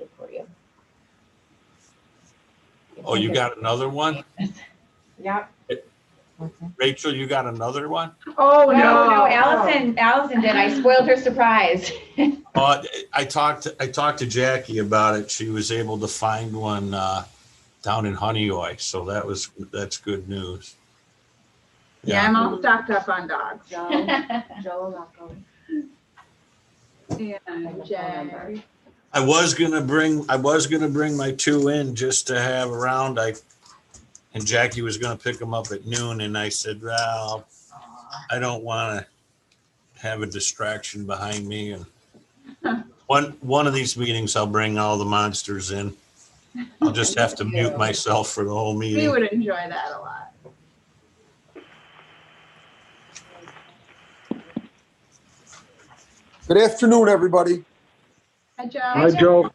it for you. Oh, you got another one? Yep. Rachel, you got another one? Oh, no, Allison did. I spoiled her surprise. I talked to Jackie about it. She was able to find one down in Honeoye, so that's good news. Yeah, I'm all stocked up on dogs. Joe, And Jay. I was gonna bring my two in just to have around. And Jackie was gonna pick them up at noon, and I said, well, I don't want to have a distraction behind me. And one of these meetings, I'll bring all the monsters in. I'll just have to mute myself for the whole We meeting. would enjoy that a lot. Good afternoon, everybody. Hi, Joe. Hi, Joe.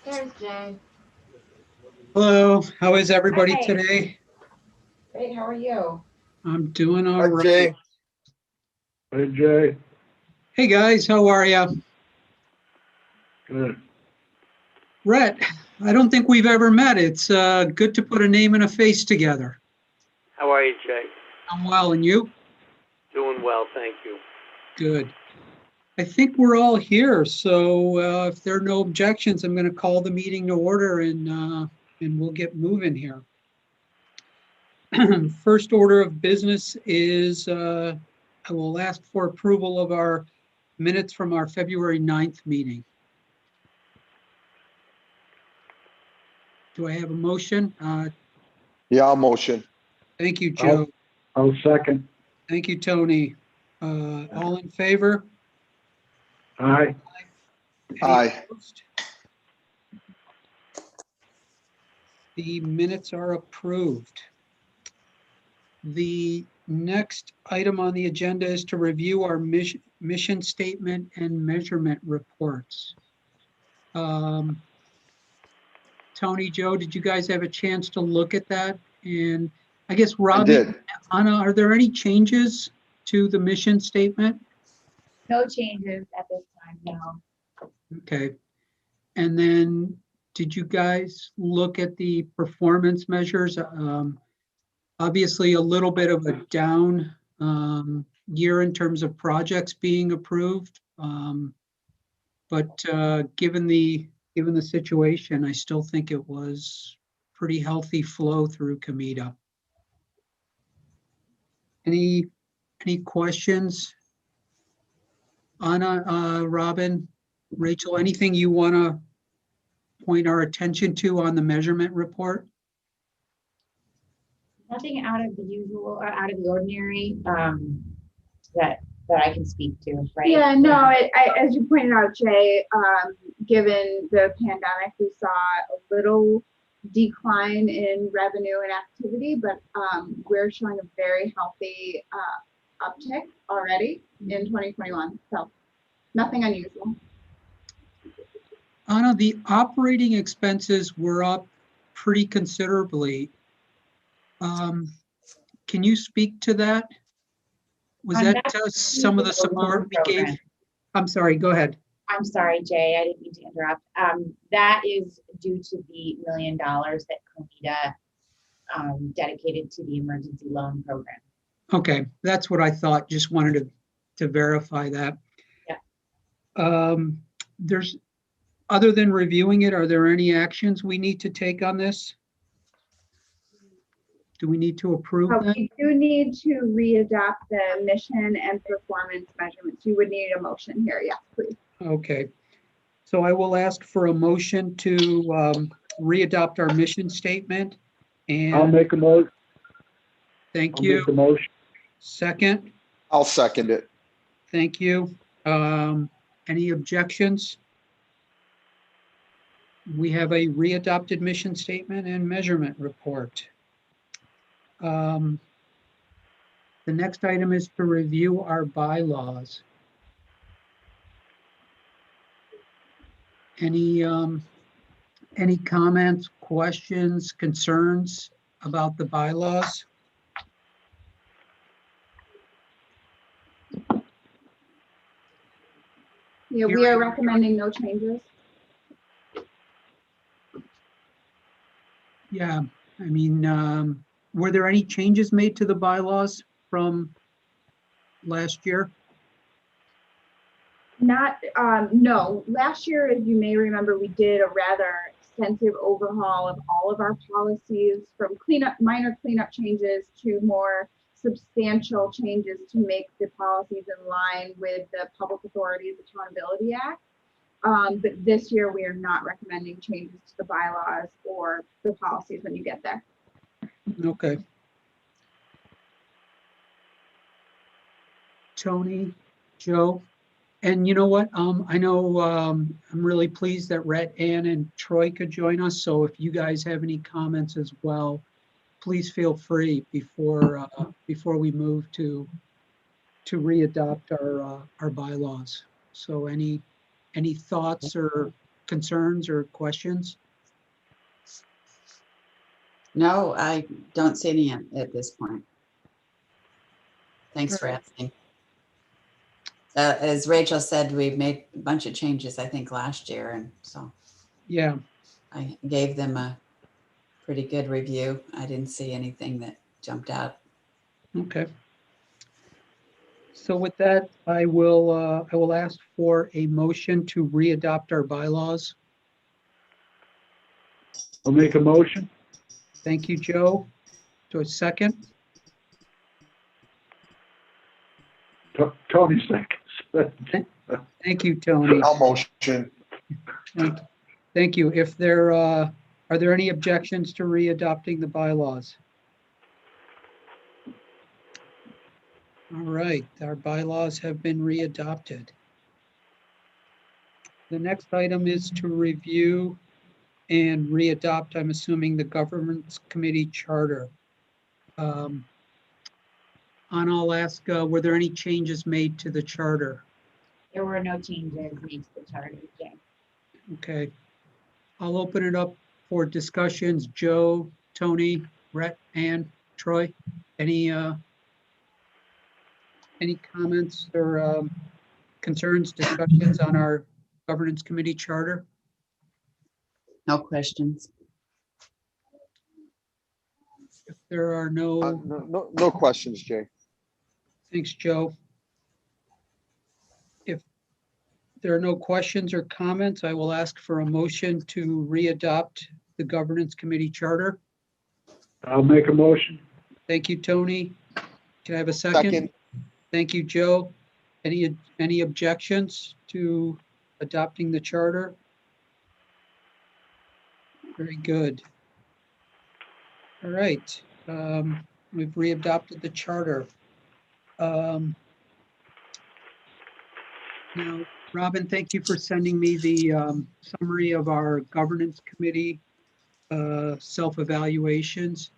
There's Jay. Hello, how is everybody Hi. today? Great, how are you? I'm doing all Hi, right. Jay. Hey, Jay. Hey guys, how are you? Good. Rhett, I don't think we've ever met. It's good to put a name and a face together. How are you, Jay? I'm well, and you? Doing well, thank you. Good. I think we're all here, so if there are no objections, I'm going to call the meeting to order and we'll get moving here. First order of business is I will ask for approval of our minutes from our February 9th meeting. Do I have a motion? Yeah, I'll motion. Thank you, Joe. I'll second. Thank you, Tony. All in favor? Aye. Any Aye. opposed? The minutes are approved. The next item on the agenda is to review our mission statement and measurement reports. Tony, Joe, did you guys have a chance to look at that? And I guess I Robbie, did. Anna, are there any changes to the mission statement? No changes at this time, no. Okay. And then did you guys look at the performance measures? Obviously a little bit of a down year in terms of projects being approved. But given the situation, I still think it was pretty healthy flow through Comida. Any questions? Anna, Robin, Rachel, anything you want to point our attention to on the measurement report? Nothing out of the usual or out of the ordinary that I can speak to, right? Yeah, no, as you pointed out, Jay, given the pandemic, we saw a little decline in revenue and activity, but we're showing a very healthy uptick already in 2021. So nothing unusual. Anna, the operating expenses were up pretty considerably. Can you speak to that? Was that some of the support we gave? I'm sorry, go ahead. I'm sorry, Jay, I didn't mean to interrupt. That is due to the $1 million that Comida dedicated to the emergency loan program. Okay, that's what I thought. Just wanted to verify that. Yeah. There's, other than reviewing it, are there any actions we need to take on this? Do we need to approve that? We do need to readopt the mission and performance measurements. You would need a motion here. Yes, please. Okay, so I will ask for a motion to readopt our mission statement. And I'll make a motion. thank I'll you. make the motion. Second, I'll second it. thank you. Any objections? We have a readopted mission statement and measurement report. The next item is to review our bylaws. Any comments, questions, concerns about the bylaws? Yeah, we are recommending no changes. Yeah, I mean, were there any changes made to the bylaws from last year? Not, no, last year, as you may remember, we did a rather extensive overhaul of all of our policies, from minor cleanup changes to more substantial changes to make the policies in line with the Public Authorities Accountability Act. But this year, we are not recommending changes to the bylaws or the policies when you get there. Okay. Tony, Joe, and you know what? I know I'm really pleased that Rhett, Ann, and Troy could join us. So if you guys have any comments as well, please feel free before we move to readopt our bylaws. So any thoughts or concerns or questions? No, I don't see any at this point. Thanks for Alright. asking. As Rachel said, we made a bunch of changes, I think, last year, and so Yeah, I gave them a pretty good review. I didn't see anything that jumped out. okay. So with that, I will ask for a motion to readopt our bylaws. I'll make a motion. Thank you, Joe. To a second. Tony seconds. Thank you, Tony. I'll motion. Thank you. If there are there any objections to readopting the bylaws? All right, our bylaws have been readopted. The next item is to review and readopt, I'm assuming, the Governance Committee Charter. Anna, I'll ask, were there any changes made to the charter? There were no changes made to the charter, Jay. Okay. I'll open it up for discussions. Joe, Tony, Rhett, Ann, Troy, any comments or concerns, discussions on our Governance Committee Charter? No questions. If there are no, No questions, Jay. thanks, Joe. If there are no questions or comments, I will ask for a motion to readopt the Governance Committee Charter. I'll make a motion. Thank you, Tony. Can I have a second? Second, Thank you, Joe. Any objections to adopting the charter? Very good. All right, we've readopted the charter. Now, Robin, thank you for sending me the summary of our governance committee self-evaluations.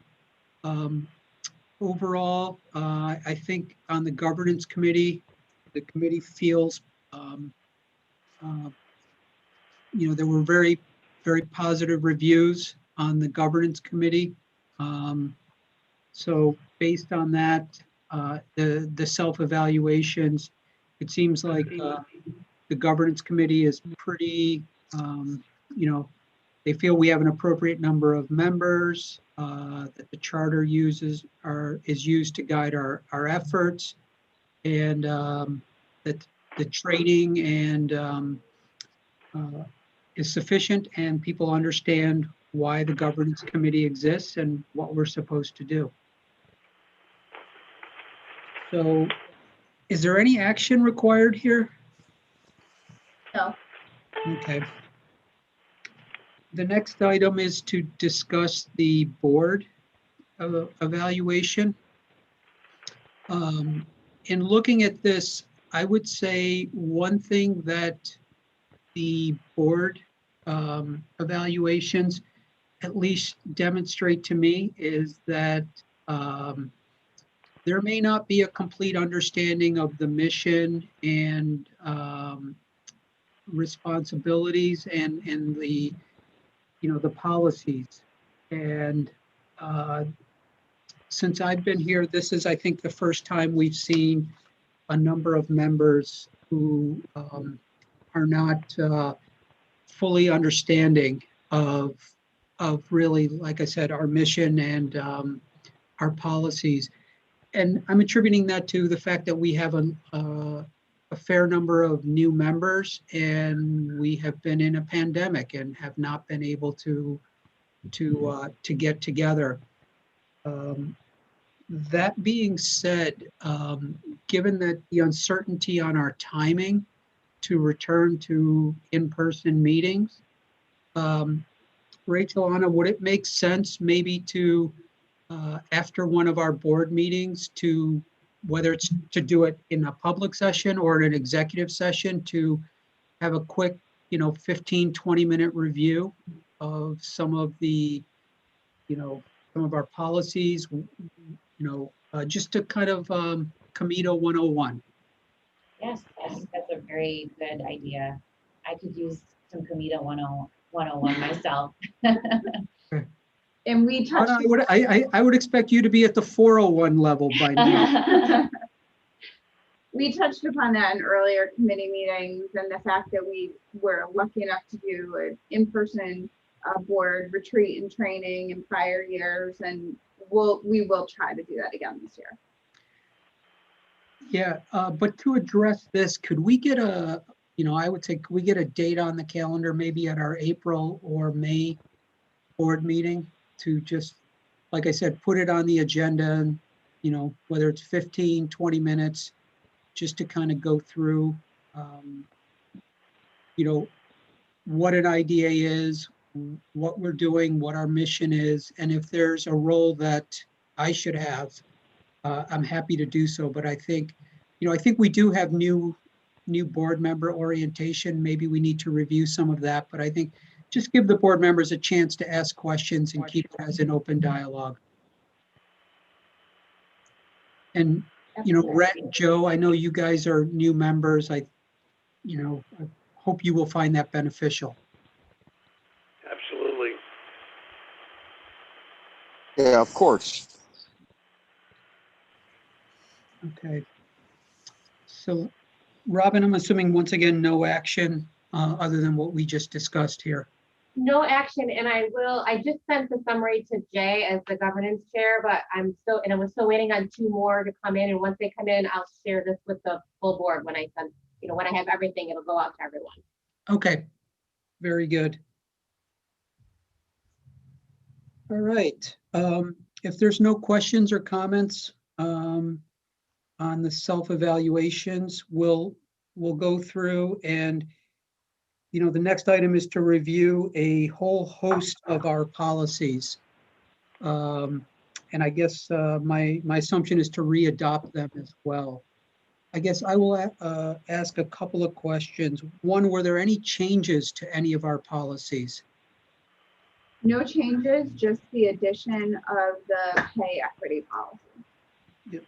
Overall, I think on the governance committee, the committee feels, there were very, very positive reviews on the governance committee. So based on that, the self-evaluations, it seems like the governance committee is pretty, they feel we have an appropriate number of members, that the charter is used to guide our efforts, and that the training and is sufficient, and people understand why the governance committee exists and what we're supposed to do. So is there any action required here? No. Okay. The next item is to discuss the board evaluation. In looking at this, I would say one thing that the board evaluations at least demonstrate to me is that there may not be a complete understanding of the mission and responsibilities and the the policies. And since I've been here, this is, I think, the first time we've seen a number of members who are not fully understanding of really, like I said, our mission and our policies. And I'm attributing that to the fact that we have a fair number of new members, and we have been in a pandemic and have not been able to get together. That being said, given that the uncertainty on our timing to return to in-person meetings, Rachel, Anna, would it make sense maybe to, after one of our board meetings, to, whether it's to do it in a public session or in an executive session, to have a quick, 15, 20-minute review of some of the, some of our policies, just to kind of Comida 101. Yes, that's a very good idea. I could use some Comida 101 myself. And we touched. I would expect you to be at the 401 level by now. We touched upon that in earlier committee meetings, and the fact that we were lucky enough to do an in-person board retreat and training in prior years, and we will try to do that again this year. Yeah, but to address this, could we get I would say, could we get a date on the calendar, maybe at our April or May board meeting, to just, like I said, put it on the agenda, and, whether it's 15, 20 minutes, just to kind of go through, what an IDA is, what we're doing, what our mission is, and if there's a role that I should have, I'm happy to do so. But I think we do have new board member orientation. Maybe we need to review some of that, but I think just give the board members a chance to ask questions and keep it as an open dialogue. And, Rhett, Joe, I know you guys are new members. I hope you will find that beneficial. Absolutely. Yeah, of course. Okay. So, Robin, I'm assuming once again, no action other than what we just discussed here. No action, and I just sent the summary to Jay as the governance chair, but I'm still waiting on 2 more to come in, and once they come in, I'll share this with the full board. When I send, when I have everything, it'll go out to everyone. Okay, very good. All right, if there's no questions or comments on the self-evaluations, we'll go through, and the next item is to review a whole host of our policies. And I guess my assumption is to re-adopt them as well. I guess I will ask a couple of questions. One, were there any changes to any of our policies? No changes, just the addition of the pay equity policy. Yep.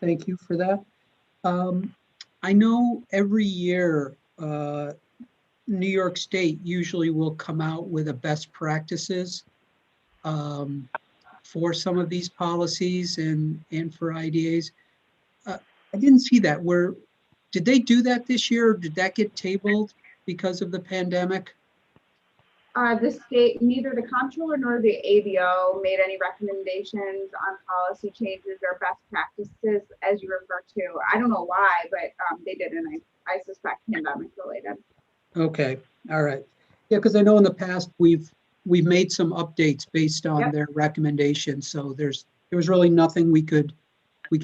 Thank you for that. I know every year New York State usually will come out with a best practices for some of these policies and for IDAs. I didn't see that. Did they do that this year? Or did that get tabled because of the pandemic? The state, neither the comptroller nor the ABO made any recommendations on policy changes or best practices, as you refer to. I don't know why, but they did, and I suspect pandemic related. Okay, all right. Yeah, because I know in the past we've made some updates based on their recommendations. So there was really nothing we could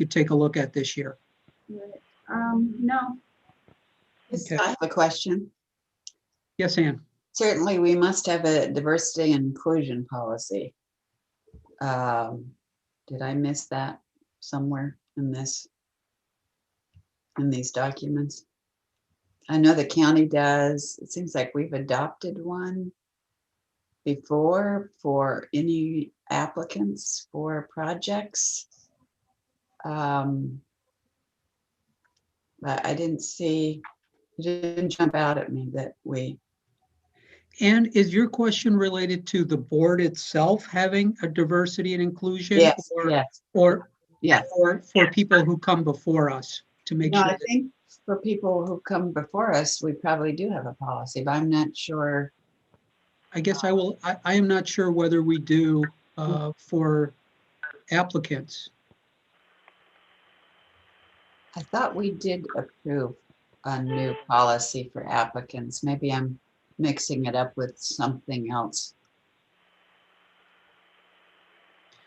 take a look at this year. No. Yes, I have a question. Yes, Ann. Certainly, we must have a diversity and inclusion policy. Did I miss that somewhere in these documents? I know the county does. It seems like we've adopted one before for any applicants for projects. But I didn't see, it didn't jump out at me that we. And is your question related to the board itself having a diversity and inclusion? Yes, Or, yes, or, yes. or for people who come before us to make No, sure I that, think for people who come before us, we probably do have a policy, but I'm not sure. I guess I am not sure whether we do for applicants. I thought we did approve a new policy for applicants. Maybe I'm mixing it up with something else.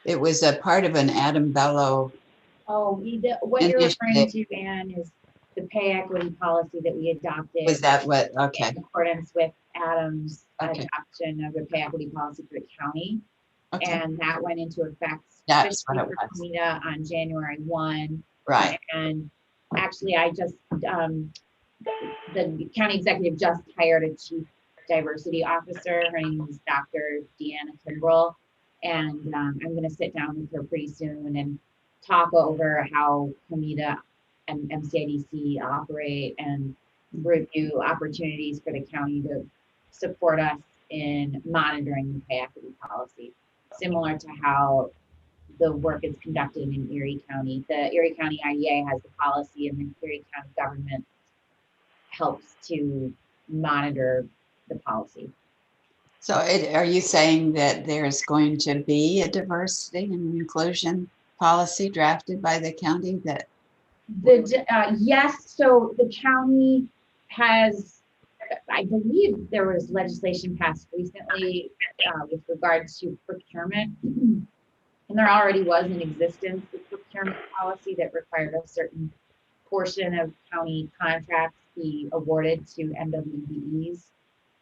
It was a part of an Adam Bello. Oh, what you're referring Initiative. to, Ann, is the pay equity policy that we adopted. Was that what? Okay. In accordance with Adam's Okay. adoption of the pay equity policy for the county. Okay. And that went into effect That's what officially it for was. Comida on January 1. Right. And actually, I just, the county executive just hired a chief diversity officer. Her name is Dr. Deanna Kimbrell. And I'm going to sit down with her pretty soon and talk over how Comida and MCIDC operate and review opportunities for the county to support us in monitoring the pay equity policy, similar to how the work is conducted in Erie County. The Erie County IDA has the policy, and the Erie County government helps to monitor the policy. So are you saying that there's going to be a diversity and inclusion policy drafted by the county that? Yes, so the county has, I believe there was legislation passed recently with regards to procurement. And there already was in existence a procurement policy that required a certain portion of county contracts be awarded to MWBEs,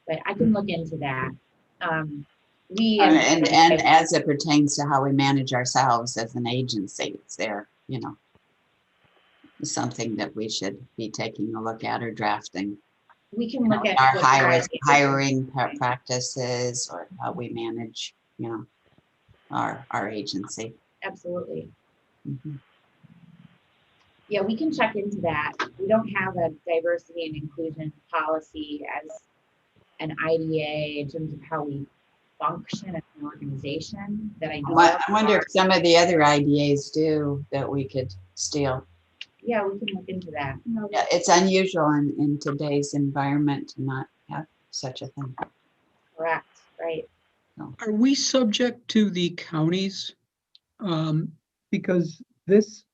but I can look into that. And as it pertains to how we manage ourselves as an agency, it's there, something that we should be taking a look at or drafting. We can look at our hiring practices or how we manage, our agency. Absolutely. Mm-hmm. Yeah, we can check into that. We don't have a diversity and inclusion policy as an IDA in terms of how we function as an organization that I know. I wonder if some of the other IDAs do that we could steal. Yeah, we can look into that. Yeah, it's unusual in today's environment to not have such a thing. Correct, right. Are we subject to the counties? Because does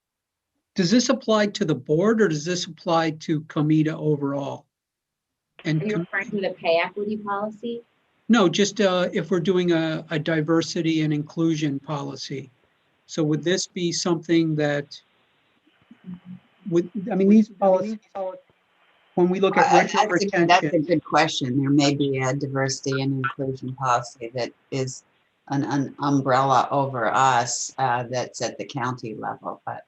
this apply to the board or does this apply to Comida overall? And are you referring to the pay equity policy? No, just if we're doing a diversity and inclusion policy. So would this be something that these policies, when we look at racial retention. That's a good question. There may be a diversity and inclusion policy that is an umbrella over us that's at the county level, but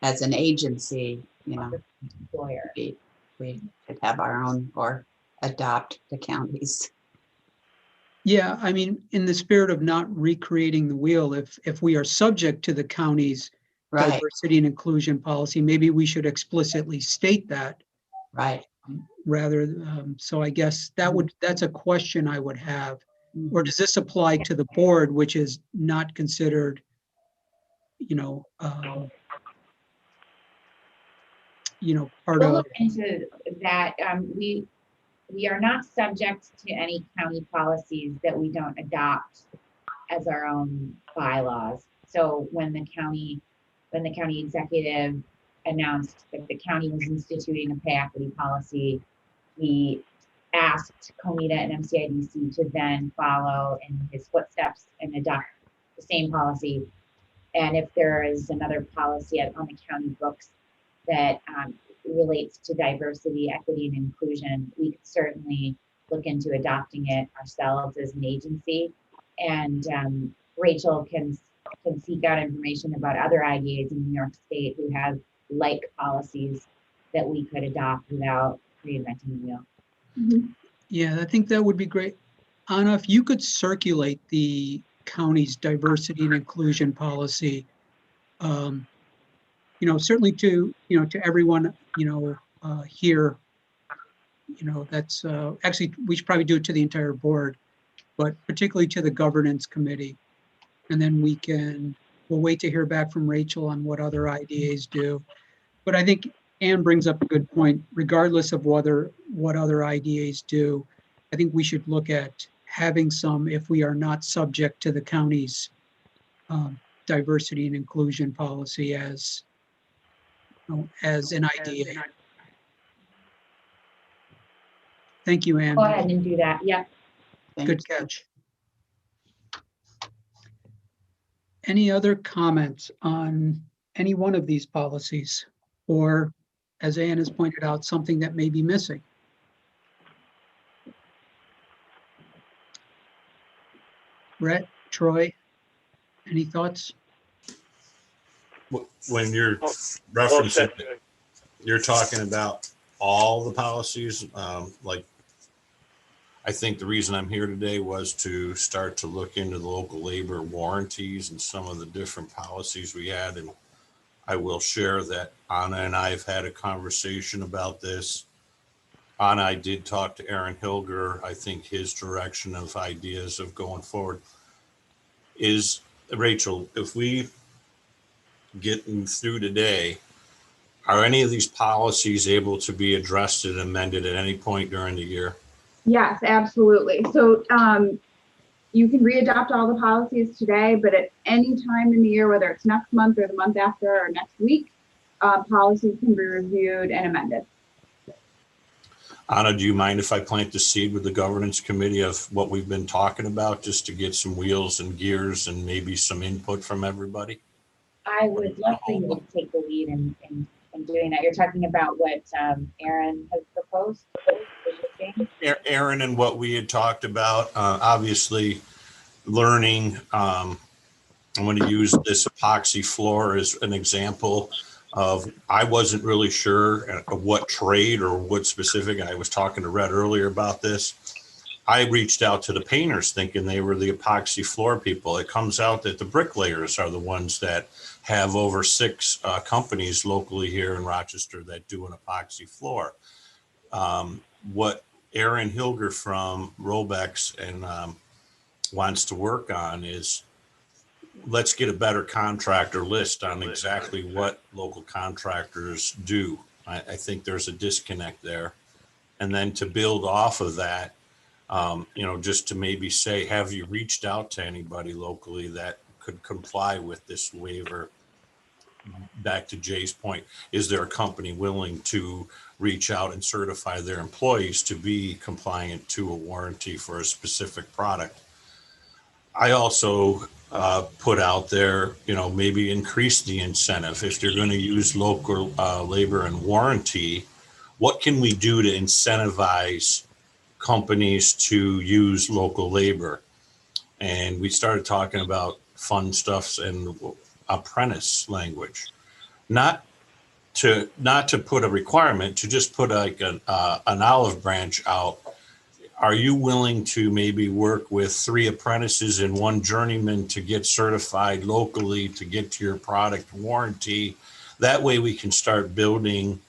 as an agency, Lawyer. we should have our own or adopt the counties. Yeah, in the spirit of not recreating the wheel, if we are subject to the county's Right. diversity and inclusion policy, maybe we should explicitly state that. Right. Rather, so I guess that's a question I would have. Mm-hmm. Or does this apply to the board, which is not considered, part We'll of? look into that. We are not subject to any county policies that we don't adopt as our own bylaws. So when the county executive announced that the county was instituting a pay equity policy, we asked Comida and MCIDC to then follow in his footsteps and adopt the same policy. And if there is another policy on the county books that relates to diversity, equity, and inclusion, we could certainly look into adopting it ourselves as an agency. And Rachel can seek out information about other IDAs in New York State who have like policies that we could adopt without reinventing the wheel. Mm-hmm. Yeah, I think that would be great. Anna, if you could circulate the county's diversity and inclusion policy, certainly to everyone, here, that's, actually, we should probably do it to the entire board, but particularly to the governance committee. And then we'll wait to hear back from Rachel on what other IDAs do. But I think Anne brings up a good point. Regardless of what other IDAs do, I think we should look at having some if we are not subject to the county's diversity and inclusion policy as an IDA. Thank you, Anne. Go ahead and do that. Yep. Thank Good you. catch. Any other comments on any one of these policies? Or, as Anne has pointed out, something that may be missing? Brett, Troy, any thoughts? When you're Well referencing, said, Jay. you're talking about all the policies, like, I think the reason I'm here today was to start to look into the local labor warranties and some of the different policies we had. And I will share that Anna and I have had a conversation about this. Anna, I did talk to Aaron Hilger. I think his direction of ideas of going forward is, Rachel, if we getting through today, are any of these policies able to be addressed and amended at any point during the year? Yes, absolutely. So you can readopt all the policies today, but at any time in the year, whether it's next month or the month after or next week, policies can be reviewed and amended. Anna, do you mind if I plant the seed with the governance committee of what we've been talking about, just to get some wheels and gears and maybe some input from everybody? I would love for you to take the lead in doing that. You're talking about what Aaron has proposed? Aaron, and what we had talked about, obviously learning, I'm going to use this epoxy floor as an example of, I wasn't really sure what trade or what specific. I was talking to Red earlier about this. I reached out to the painters thinking they were the epoxy floor people. It comes out that the bricklayers are the ones that have over 6 companies locally here in Rochester that do an epoxy floor. What Aaron Hilger from Robex and wants to work on is, let's get a better contractor list on exactly what local contractors do. I think there's a disconnect there. And then to build off of that, just to maybe say, have you reached out to anybody locally that could comply with this waiver? Back to Jay's point, is there a company willing to reach out and certify their employees to be compliant to a warranty for a specific product? I also put out there, maybe increase the incentive. If you're going to use local labor and warranty, what can we do to incentivize companies to use local labor? And we started talking about fun stuffs and apprentice language, not to put a requirement, to just put like an olive branch out. Are you willing to maybe work with 3 apprentices and 1 journeyman to get certified locally to get to your product warranty? That way we can start building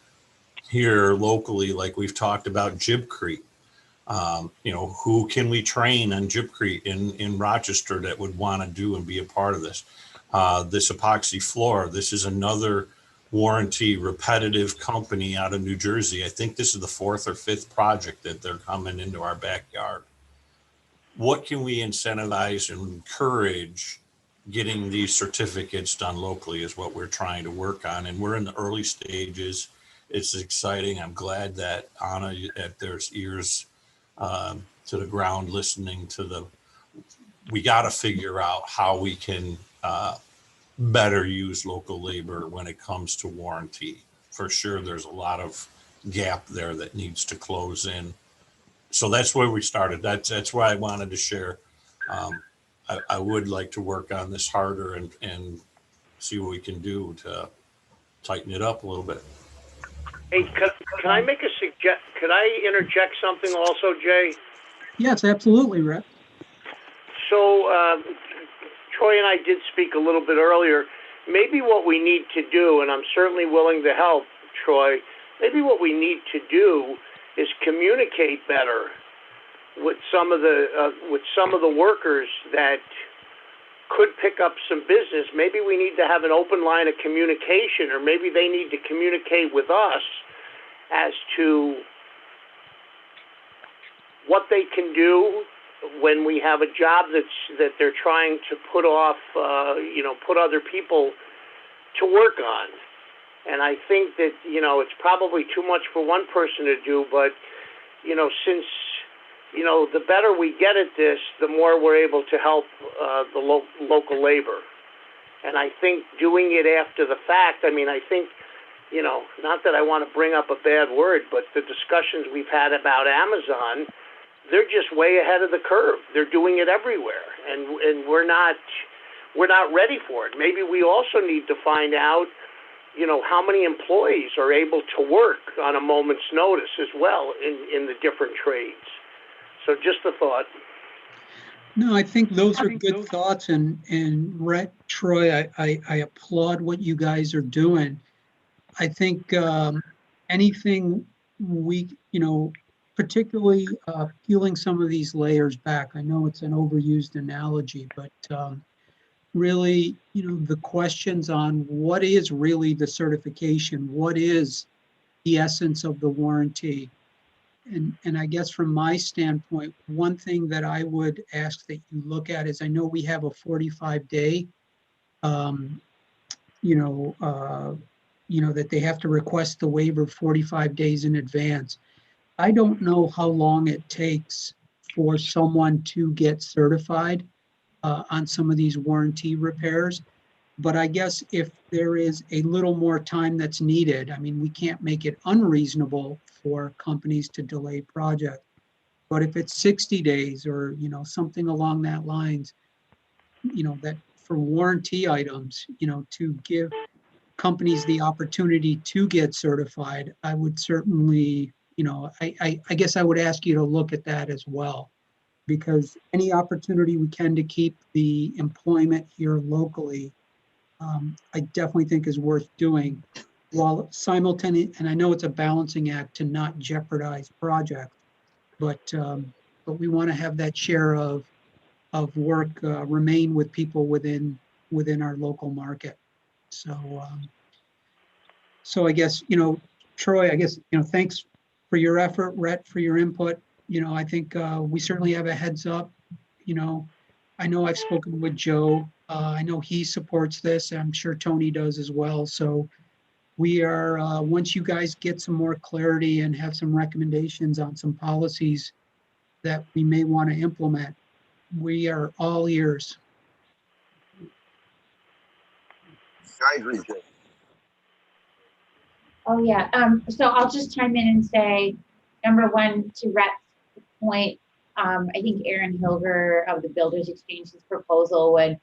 here locally, like we've talked about Jibcrete. Who can we train on Jibcrete in Rochester that would want to do and be a part of this? This epoxy floor, this is another warranty repetitive company out of New Jersey. I think this is the 4th or 5th project that they're coming into our backyard. What can we incentivize and encourage getting these certificates done locally is what we're trying to work on. And we're in the early stages. It's exciting. I'm glad that Anna, that there's ears to the ground listening to we got to figure out how we can better use local labor when it comes to warranty. For sure, there's a lot of gap there that needs to close in. So that's where we started. That's why I wanted to share. I would like to work on this harder and see what we can do to tighten it up a little bit. Hey, can I make a could I interject something also, Jay? Yes, absolutely, Rhett. So Troy and I did speak a little bit earlier. Maybe what we need to do, and I'm certainly willing to help, Troy, maybe what we need to do is communicate better with some of the workers that could pick up some business. Maybe we need to have an open line of communication, or maybe they need to communicate with us as to what they can do when we have a job that they're trying to put off, put other people to work on. And I think that, it's probably too much for one person to do, but, since, the better we get at this, the more we're able to help the local labor. And I think doing it after the fact, I think, not that I want to bring up a bad word, but the discussions we've had about Amazon, they're just way ahead of the curve. They're doing it everywhere, and we're not ready for it. Maybe we also need to find out, how many employees are able to work on a moment's notice as well in the different trades. So just a thought. No, I think those are good thoughts, and Rhett, Troy, I applaud what you guys are doing. I think anything we, particularly peeling some of these layers back. I know it's an overused analogy, but really, the questions on what is really the certification, what is the essence of the warranty. And I guess from my standpoint, one thing that I would ask that you look at is, I know we have a 45-day, that they have to request the waiver 45 days in advance. I don't know how long it takes for someone to get certified on some of these warranty repairs. But I guess if there is a little more time that's needed, we can't make it unreasonable for companies to delay projects. But if it's 60 days or, something along that lines, that for warranty items, to give companies the opportunity to get certified, I would certainly, I guess I would ask you to look at that as well, because any opportunity we can to keep the employment here locally, I definitely think is worth doing, while simultaneously, and I know it's a balancing act to not jeopardize projects, but we want to have that share of work remain with people within our local market. So I guess, Troy, thanks for your effort, Rhett, for your input. I think we certainly have a heads up. I know I've spoken with Joe. I know he supports this. I'm sure Tony does as well. So we are, once you guys get some more clarity and have some recommendations on some policies that we may want to implement, we are all ears. I agree, Jay. Oh, yeah. So I'll just chime in and say, number one, to Rhett's point, I think Aaron Hilger of the Builders Exchange's proposal would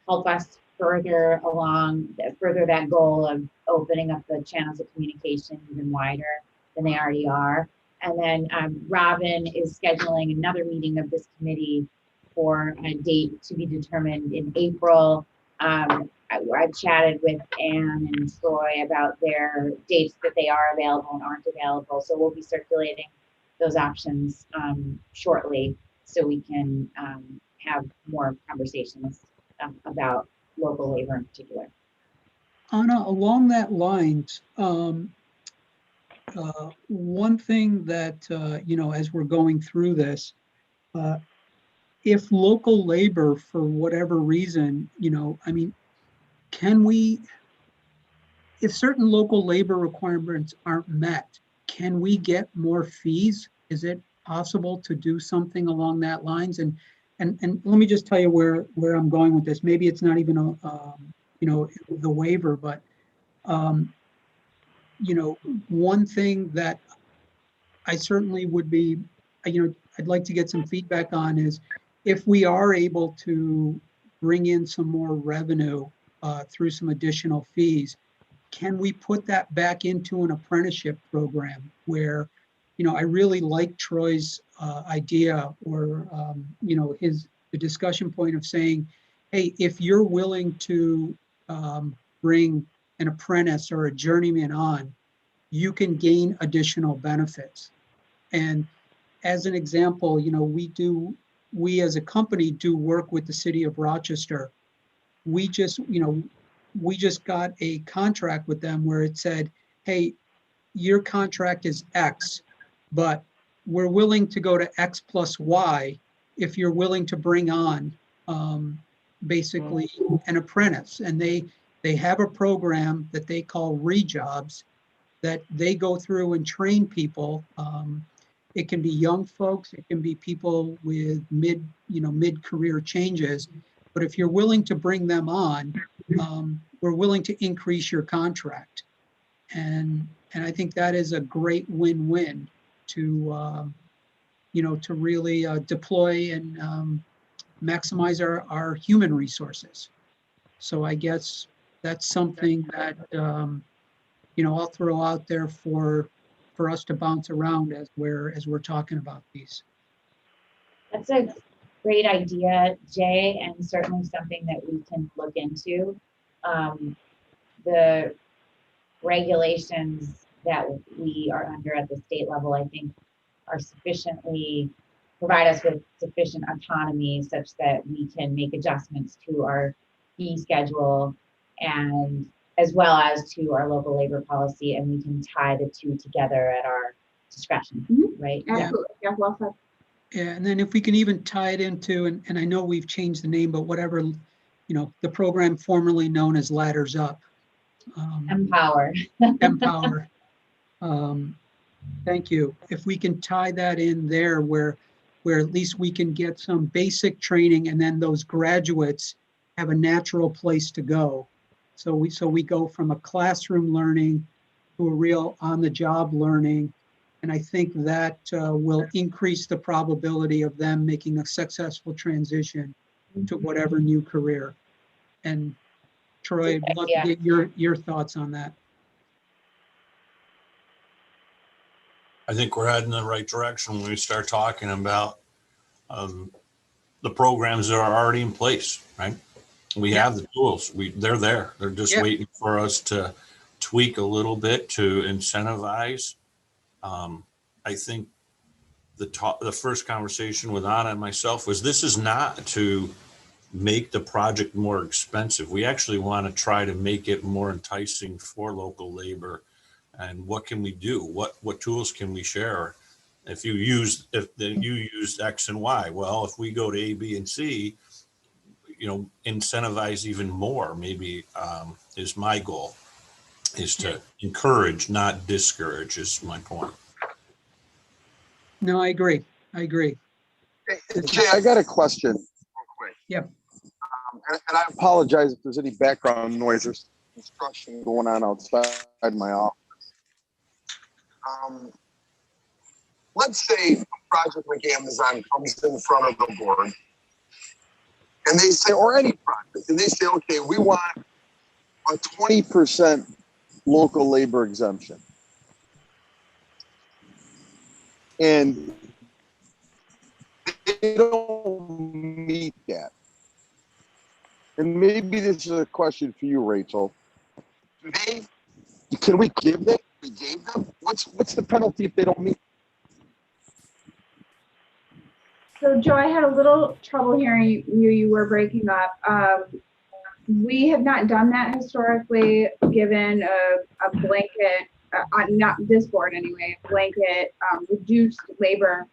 help us further that goal of opening up the channels of communication even wider than they already are. And then Robin is scheduling another meeting of this committee for a date to be determined in April. I've chatted with Anne and Troy about their dates that they are available and aren't available. So we'll be circulating those options shortly, so we can have more conversations about local labor in particular. Anna, along that lines, one thing that, as we're going through this, if local labor, for whatever reason, can we, if certain local labor requirements aren't met, can we get more fees? Is it possible to do something along that lines? And let me just tell you where I'm going with this. Maybe it's not even the waiver, but one thing that I certainly would be, I'd like to get some feedback on is, if we are able to bring in some more revenue through some additional fees, can we put that back into an apprenticeship program where, I really like Troy's idea, or the discussion point of saying, hey, if you're willing to bring an apprentice or a journeyman on, you can gain additional benefits. And as an example, we as a company do work with the city of Rochester. We just got a contract with them where it said, hey, your contract is X, but we're willing to go to X plus Y if you're willing to bring on basically an apprentice. And they have a program that they call Rejobs that they go through and train people. It can be young folks, it can be people with mid-career changes. But if you're willing to bring them on, we're willing to increase your contract. And I think that is a great win-win to really deploy and maximize our human resources. So I guess that's something that I'll throw out there for us to bounce around as we're talking about these. That's a great idea, Jay, and certainly something that we can look into. The regulations that we are under at the state level, I think, are provide us with sufficient autonomy such that we can make adjustments to our fee schedule and as well as to our local labor policy, and we can tie the two together at our discretion, right? Absolutely. Yeah, well said. Yeah, and then if we can even tie it into, and I know we've changed the name, but whatever, the program formerly known as Ladders Up. Empower. Empower. Thank you. If we can tie that in there where at least we can get some basic training and then those graduates have a natural place to go. So we go from a classroom learning to a real on-the-job learning. And I think that will increase the probability of them making a successful transition to whatever new career. And Troy, I'd love to get your thoughts on that. I think we're heading in the right direction when we start talking about the programs that are already in place, right? We have the tools. They're there. They're just waiting for us to tweak a little bit to incentivize. I think the first conversation with Anna and myself was this is not to make the project more expensive. We actually want to try to make it more enticing for local labor. And what can we do? What tools can we share? If you use X and Y, well, if we go to A, B, and C, incentivize even more, maybe is my goal, is to encourage, not discourage, is my point. No, I agree. Hey, Jay, I got a question real quick. Yeah. And I apologize if there's any background noise. There's construction going on outside my office. Let's say a project like Amazon comes in front of the board and they say, or any project, and they say, okay, we want a 20% local labor exemption. And they don't meet that. And maybe this is a question for you, Rachel. Can we give them? We gave them. What's the penalty if they don't meet? So Joe, I had a little trouble hearing you. You were breaking up. We have not done that historically, given a blanket, not this board anyway, a blanket reduced labor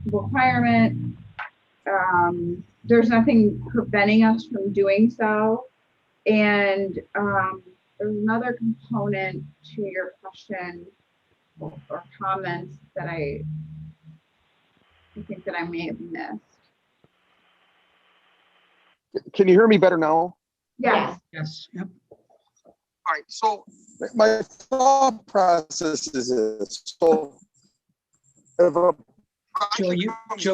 requirement. There's nothing preventing us from doing so. And there's another component to your question or comments that I think that I may have missed. Can you hear me better now? Yes. Yes. Yep. All right. So my thought process is this. So if a Joe,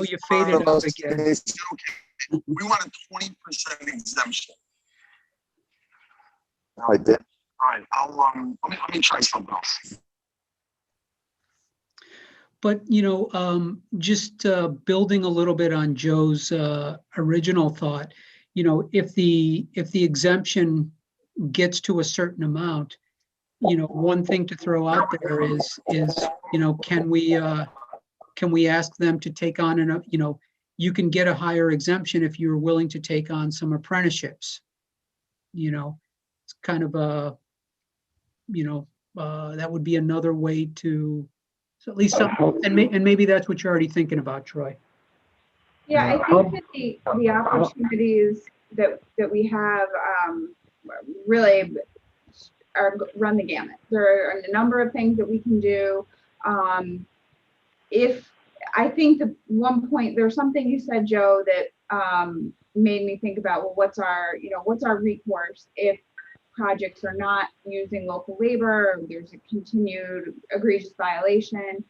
you faded out again. They say, okay, we want a 20% exemption. I did. All right. Let me try something else. But, just building a little bit on Joe's original thought, if the exemption gets to a certain amount, one thing to throw out there is, can we ask them to take on you can get a higher exemption if you're willing to take on some apprenticeships. It's kind of that would be another way to, so at least some, and maybe that's what you're already thinking about, Troy. Yeah, I think that the opportunities that we have really run the gamut. There are a number of things that we can do. If I think the one point, there's something you said, Joe, that made me think about, well, what's our recourse if projects are not using local labor, or there's a continued egregious violation.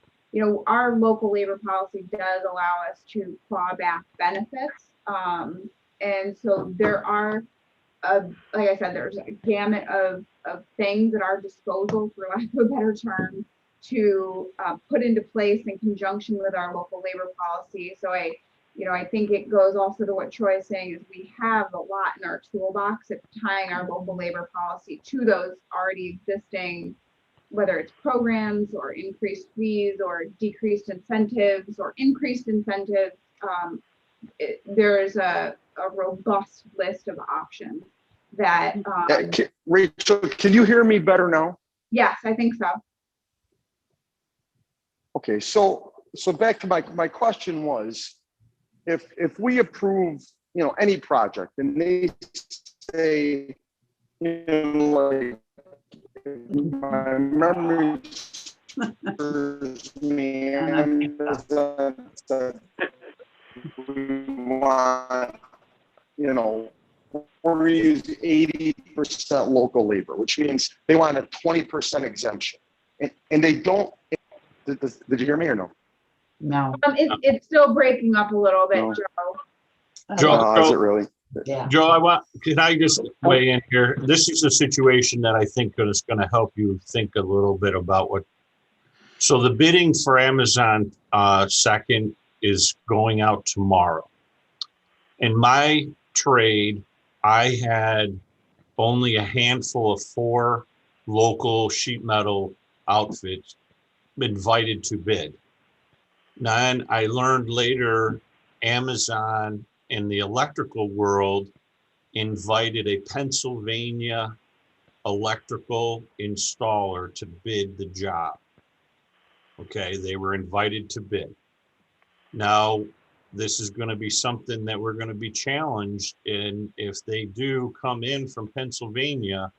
Our local labor policy does allow us to claw back benefits. And so there are, like I said, there's a gamut of things at our disposal, for lack of a better term, to put into place in conjunction with our local labor policy. So I think it goes also to what Troy is saying, is we have a lot in our toolbox at tying our local labor policy to those already existing, whether it's programs or increased fees or decreased incentives or increased incentives. There's a robust list of options that. Rachel, can you hear me better now? Yes, I think so. Okay, so back to my question was, if we approve, any project and they say, like, my memory serves me, and we want, we're using 80% local labor, which means they want a 20% exemption, and they don't. Did you hear me or no? No. It's still breaking up a little bit, No. Joe. Joe, Is it really? Yeah. Joe, can I just weigh in here? This is a situation that I think is going to help you think a little bit about so the bidding for Amazon second is going out tomorrow. In my trade, I had only a handful of 4 local sheet metal outfits invited to bid. Then I learned later Amazon in the electrical world invited a Pennsylvania electrical installer to bid the job. Okay, they were invited to bid. Now, this is going to be something that we're going to be challenged in. If they do come in from Pennsylvania,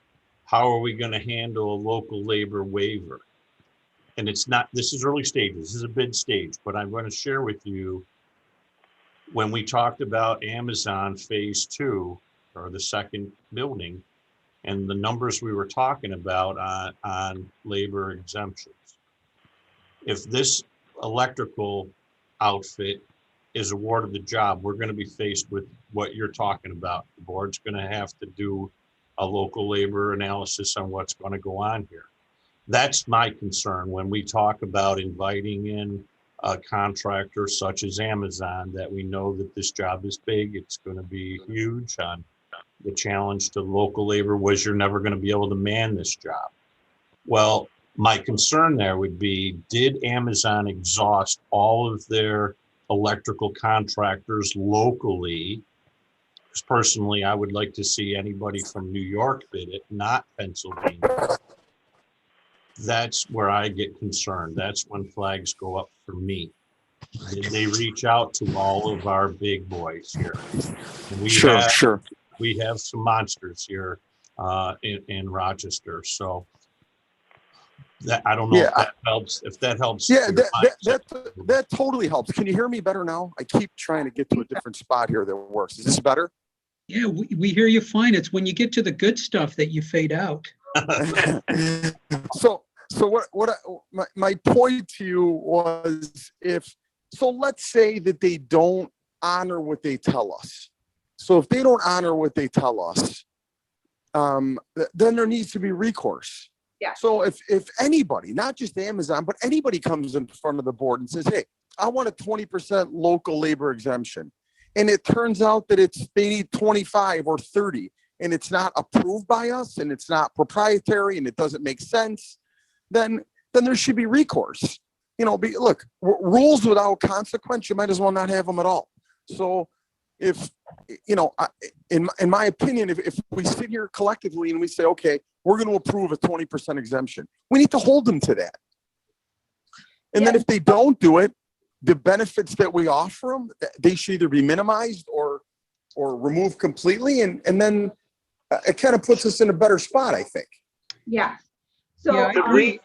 how are we going to handle a local labor waiver? And it's not, this is early stages, this is a bid stage, but I'm going to share with you, when we talked about Amazon phase 2, or the second building, and the numbers we were talking about on labor exemptions. If this electrical outfit is awarded the job, we're going to be faced with what you're talking about. The board's going to have to do a local labor analysis on what's going to go on here. That's my concern when we talk about inviting in a contractor such as Amazon, that we know that this job is big, it's going to be huge. On the challenge to local labor was you're never going to be able to man this job. Well, my concern there would be, did Amazon exhaust all of their electrical contractors locally? Because personally, I would like to see anybody from New York bid it, not Pennsylvania. That's where I get concerned. That's when flags go up for me. Did they reach out to all of our big boys here? And we have some monsters here in Rochester. So that, I don't know if that helps. If that helps. Yeah, that totally helps. Can you hear me better now? I keep trying to get to a different spot here that works. Is this better? Yeah, we hear you fine. It's when you get to the good stuff that you fade out. So my point to you was, let's say that they don't honor what they tell us. So if they don't honor what they tell us, then there needs to be recourse. Yeah. So if anybody, not just Amazon, but anybody comes in front of the board and says, hey, I want a 20% local labor exemption, and it turns out that they need 25 or 30, and it's not approved by us and it's not proprietary and it doesn't make sense, then there should be recourse. Look, rules without consequence, you might as well not have them at all. So if, in my opinion, if we sit here collectively and we say, okay, we're going to approve a 20% exemption, we need to hold them to that. And then if they don't do it, the benefits that we offer them, they should either be minimized or removed completely. And then it kind of puts us in a better spot, I think. Yeah. So Yeah, I agree.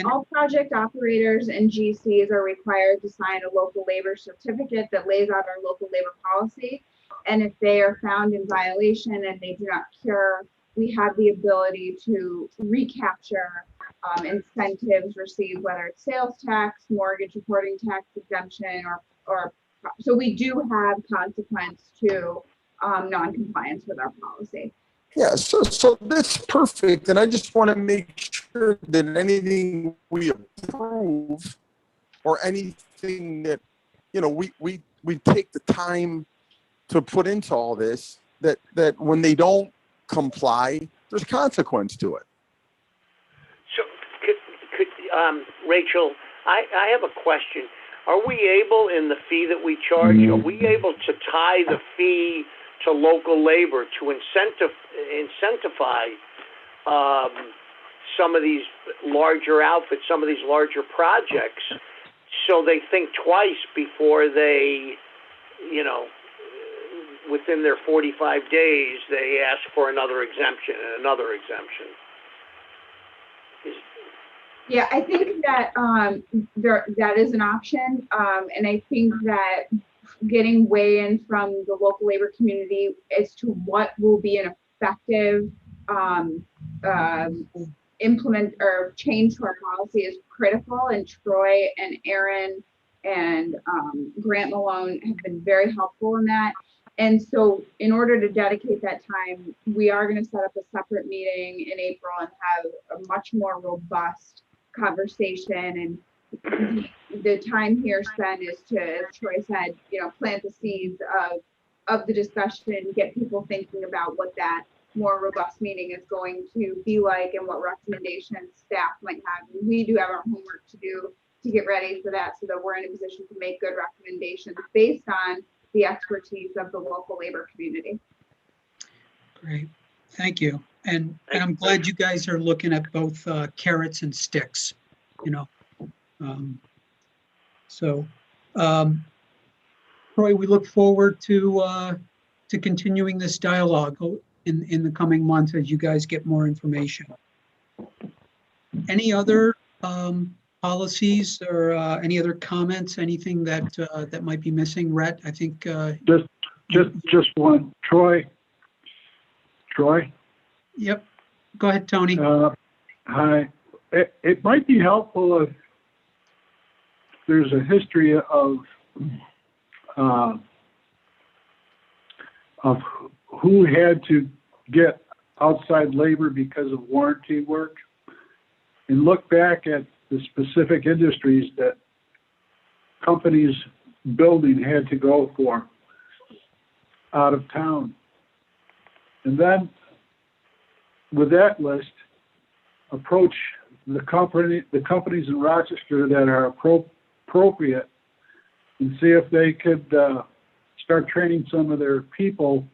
all project operators and GCs are required to sign a local labor certificate that lays out our local labor policy. And if they are found in violation and they do not cure, we have the ability to recapture incentives received, whether it's sales tax, mortgage reporting tax exemption, or so we do have consequence to non-compliance with our policy. Yeah, so that's perfect. And I just want to make sure that anything we approve or anything that, we take the time to put into all this, that when they don't comply, there's consequence to it. So, Rachel, I have a question. Are we able, in the fee that we charge, are we able to tie the fee to local labor to incentivize some of these larger outfits, some of these larger projects, so they think twice before they, within their 45 days, they ask for another exemption and another exemption? Yeah, I think that that is an option, and I think that getting weigh-in from the local labor community as to what will be an effective implement or change to our policy is critical. And Troy and Aaron and Grant Malone have been very helpful in that. And so in order to dedicate that time, we are going to set up a separate meeting in April and have a much more robust conversation. And the time here spent is to, as Troy said, plant the seeds of the discussion, get people thinking about what that more robust meeting is going to be like and what recommendations staff might have. And we do have our homework to do to get ready for that so that we're in a position to make good recommendations based on the expertise of the local labor community. Great, thank you. And I'm glad you guys are looking at both carrots and sticks, Troy, we look forward to continuing this dialogue in the coming months as you guys get more information. Any other policies or any other comments? Anything that might be missing? Rhett, I think. Just one. Troy. Yep. Go ahead, Tony. Hi. It might be helpful if there's a history of who had to get outside labor because of warranty work, and look back at the specific industries that companies building had to go for out of town. And then with that list, approach the companies in Rochester that are appropriate and see if they could start training some of their people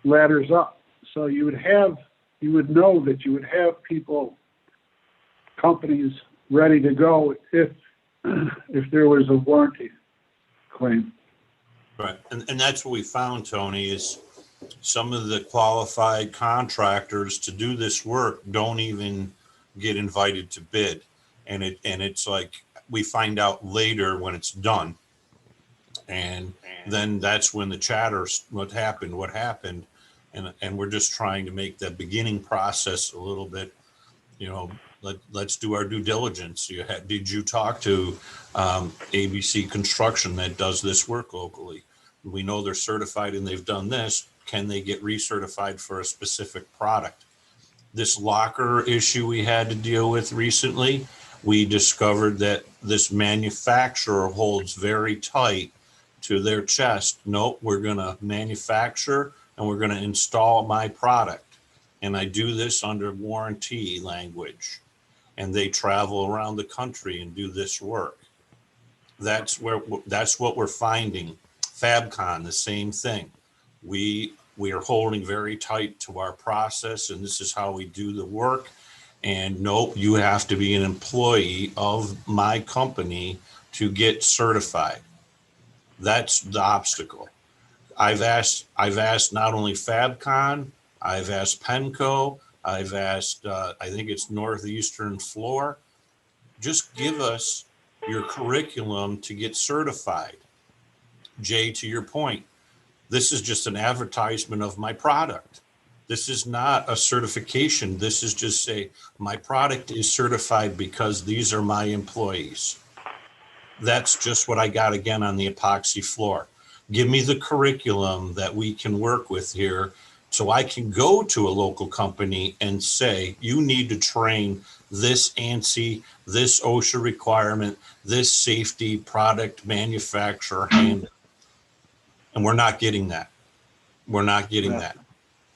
ladders up. So you would know that you would have people, companies ready to go if there was a warranty claim. Right, and that's what we found, Tony, is some of the qualified contractors to do this work don't even get invited to bid. And it's like, we find out later when it's done. And then that's when the chatters, what happened. And we're just trying to make that beginning process a little bit, let's do our due diligence. Did you talk to ABC Construction that does this work locally? We know they're certified and they've done this. Can they get recertified for a specific product? This locker issue we had to deal with recently, we discovered that this manufacturer holds very tight to their chest. Nope, we're going to manufacture and we're going to install my product. And I do this under warranty language. And they travel around the country and do this work. That's what we're finding. FabCon, the same thing. We are holding very tight to our process, and this is how we do the work. And nope, you have to be an employee of my company to get certified. That's the obstacle. I've asked not only FabCon, I've asked Penco, I've asked, I think it's Northeastern Floor, just give us your curriculum to get certified. Jay, to your point, this is just an advertisement of my product. This is not a certification. This is just say, my product is certified because these are my employees. That's just what I got again on the epoxy floor. Give me the curriculum that we can work with here so I can go to a local company and say, you need to train this ANSI, this OSHA requirement, this safety product manufacturer handbook. And we're not getting that. We're not getting that.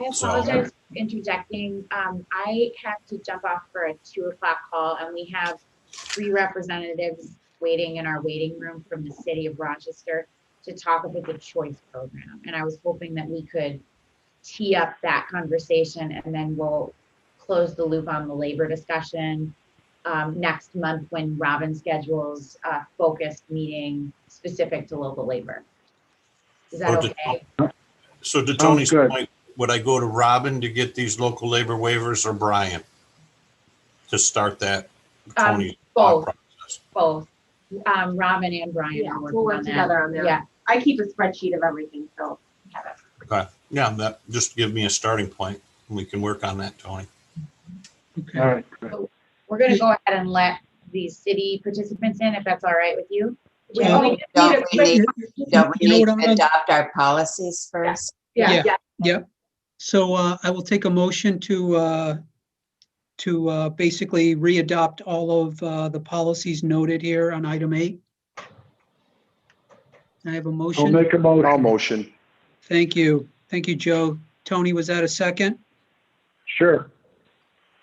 I apologize for interjecting. I have to jump off for a 2:00 call, and we have 3 representatives waiting in our waiting room from the city of Rochester to talk about the choice program. And I was hoping that we could tee up that conversation, and then we'll close the loop on the labor discussion next month when Robin schedules a focused meeting specific to local labor. Is that okay? So to Tony's point, would I go to Robin to get these local labor waivers or Brian to start that? Tony, both. process? Both. Robin and Brian Yeah, are we'll working work on together that. on that. Yeah. I keep a spreadsheet of everything, so we have it. Okay. Yeah, that just give me a starting point. We can work on that, Tony. Okay. All right. We're gonna go ahead and let these city participants in, if that's all right with you. We Yeah. only just need Don't a we quick- need, don't we You know need what, to adopt our policies first? Yeah. Yeah, Yep. So I will take a motion to basically readopt all of the policies noted here on item 8. I have a I'll motion. make a motion. I'll motion. Thank you. Thank you, Joe. Tony, was that a second? Sure.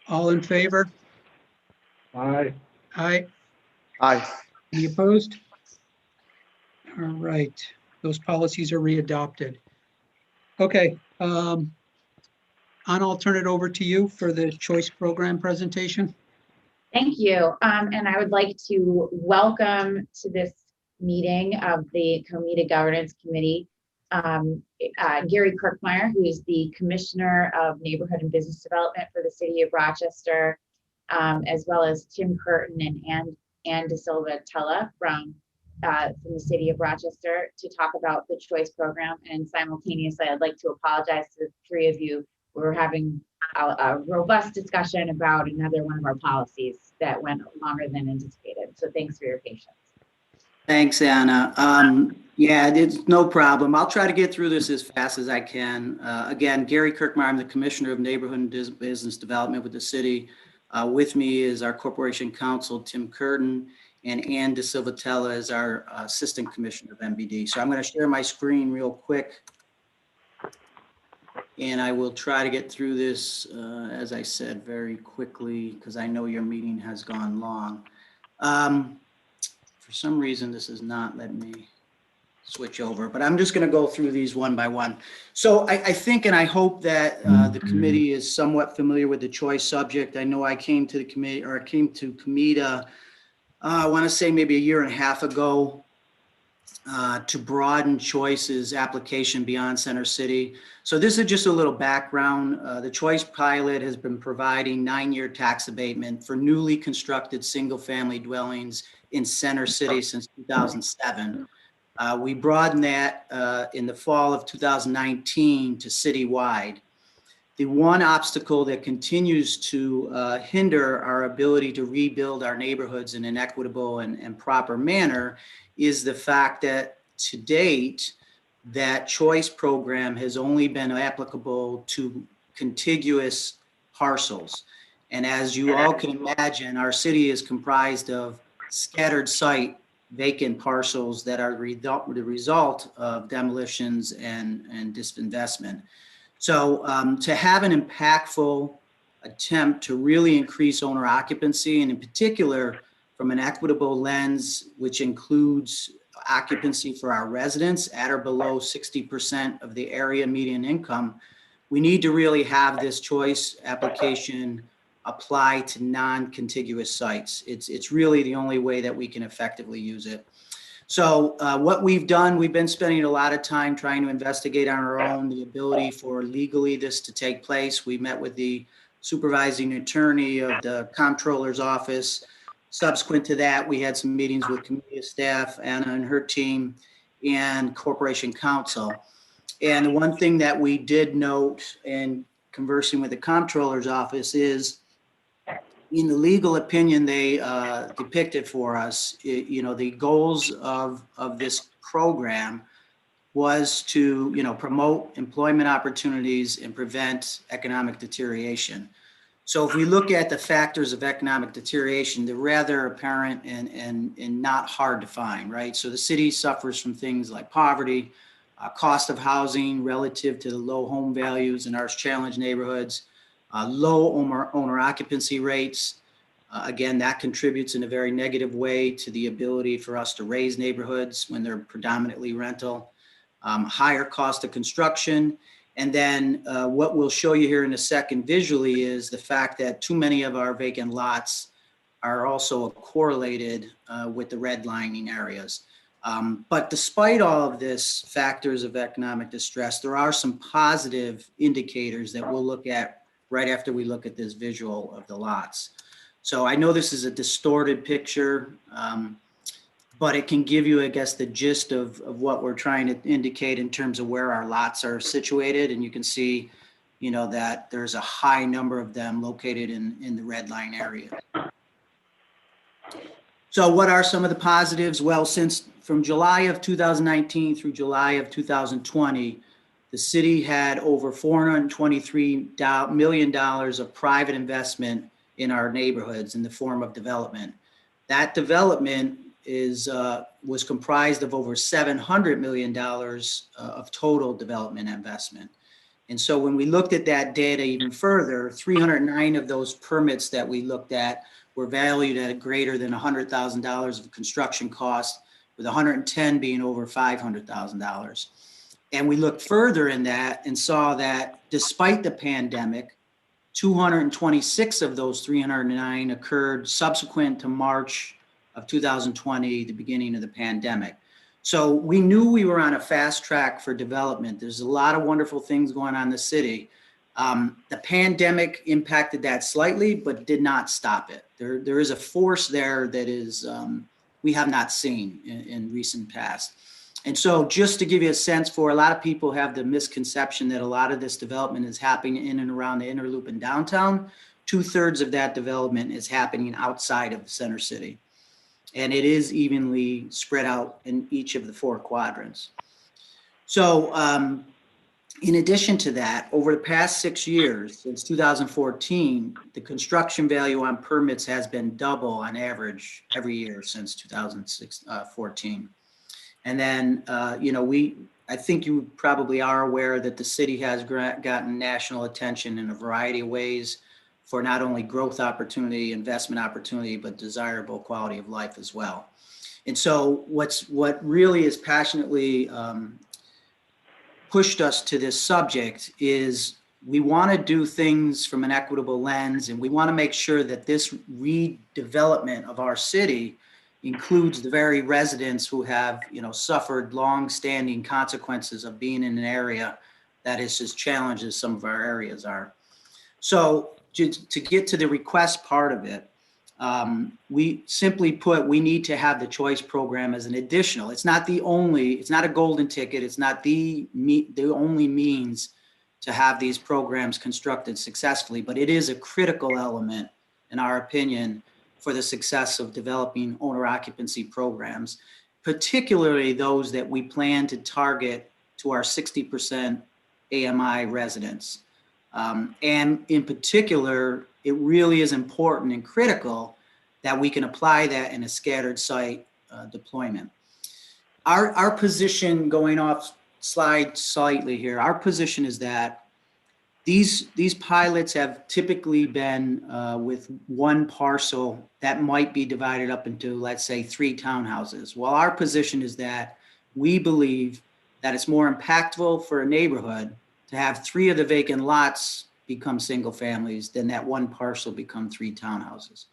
All in favor? Aye. Aye. Aye. Any opposed? All right, those policies are readopted. Okay, Anna, I'll turn it over to you for the choice program presentation. Thank you. And I would like to welcome to this meeting of the Comida Governance Committee, Gary Kirkmeyer, who is the Commissioner of Neighborhood and Business Development for the City of Rochester, as well as Tim Curtin and Ann De Silva Tella from the City of Rochester to talk about the choice program. And simultaneously, I'd like to apologize to the 3 of you. We were having a robust discussion about another one of our policies that went longer than anticipated. So thanks for your patience. Thanks, Anna. Yeah, it's no problem. I'll try to get through this as fast as I can. Again, Gary Kirkmeyer, I'm the Commissioner of Neighborhood and Business Development with the city. With me is our Corporation Counsel, Tim Curtin, and Ann De Silva Tella is our Assistant Commissioner of MBD. So I'm going to share my screen real quick. And I will try to get through this, as I said, very quickly, because I know your meeting has gone long. For some reason, this is not letting me switch over, but I'm just going to go through these one by one. So I think and I hope that the committee is somewhat familiar with the choice subject. I know I came to the committee, or I came to Comida, I want to say maybe 1.5 years ago, to broaden choice's application beyond Center City. So this is just a little background. The choice pilot has been providing 9-year tax abatement for newly constructed single-family dwellings in Center City since 2007. We broadened that in the fall of 2019 to citywide. The one obstacle that continues to hinder our ability to rebuild our neighborhoods in an equitable and proper manner is the fact that to date, that choice program has only been applicable to contiguous parcels. And as you all can imagine, our city is comprised of scattered site vacant parcels that are the result of demolitions and disinvestment. So to have an impactful attempt to really increase owner occupancy, and in particular from an equitable lens, which includes occupancy for our residents at or below 60% of the area median income, we need to really have this choice application apply to non-contiguous sites. It's really the only way that we can effectively use it. So what we've done, we've been spending a lot of time trying to investigate on our own the ability for legally this to take place. We met with the supervising attorney of the comptroller's office. Subsequent to that, we had some meetings with Comida staff, Anna and her team, and Corporation Counsel. And the one thing that we did note in conversing with the comptroller's office is, in the legal opinion they depicted for us, the goals of this program was to, promote employment opportunities and prevent economic deterioration. So if we look at the factors of economic deterioration, they're rather apparent and not hard to find, right? So the city suffers from things like poverty, cost of housing relative to the low home values in our challenged neighborhoods, low owner occupancy rates. Again, that contributes in a very negative way to the ability for us to raise neighborhoods when they're predominantly rental, higher cost of construction. And then what we'll show you here in a second visually is the fact that too many of our vacant lots are also correlated with the redlining areas. But despite all of this factors of economic distress, there are some positive indicators that we'll look at right after we look at this visual of the lots. So I know this is a distorted picture, but it can give you, I guess, the gist of what we're trying to indicate in terms of where our lots are situated. And you can see, that there's a high number of them located in the red line area. So what are some of the positives? Well, since from July of 2019 through July of 2020, the city had over $423 million of private investment in our neighborhoods in the form of development. That development was comprised of over $700 million of total development investment. And so when we looked at that data even further, 309 of those permits that we looked at were valued at greater than $100,000 of construction cost, with 110 being over $500,000. And we looked further in that and saw that despite the pandemic, 226 of those 309 occurred subsequent to March of 2020, the beginning of the pandemic. So we knew we were on a fast track for development. There's a lot of wonderful things going on in the city. The pandemic impacted that slightly, but did not stop it. There is a force there that is we have not seen in recent past. And so just to give you a sense, for a lot of people have the misconception that a lot of this development is happening in and around the inner loop in downtown. 2/3 of that development is happening outside of the center city. And it is evenly spread out in each of the 4 quadrants. So in addition to that, over the past 6 years, since 2014, the construction value on permits has been double on average every year since 2014. And then, I think you probably are aware that the city has gotten national attention in a variety of ways for not only growth opportunity, investment opportunity, but desirable quality of life as well. And so what really is passionately pushed us to this subject is we want to do things from an equitable lens, and we want to make sure that this redevelopment of our city includes the very residents who have, suffered long-standing consequences of being in an area that is as challenged as some of our areas are. So to get to the request part of it, we simply put, we need to have the choice program as an additional. It's not a golden ticket. It's not the only means to have these programs constructed successfully, but it is a critical element, in our opinion, for the success of developing owner occupancy programs, particularly those that we plan to target to our 60% AMI residents. And in particular, it really is important and critical that we can apply that in a scattered site deployment. Our position, going off slide slightly here, our position is that These pilots have typically been with one parcel that might be divided up into, let's say, 3 townhouses. Well, our position is that we believe that it's more impactful for a neighborhood to have 3 of the vacant lots become single families than that one parcel become 3 townhouses.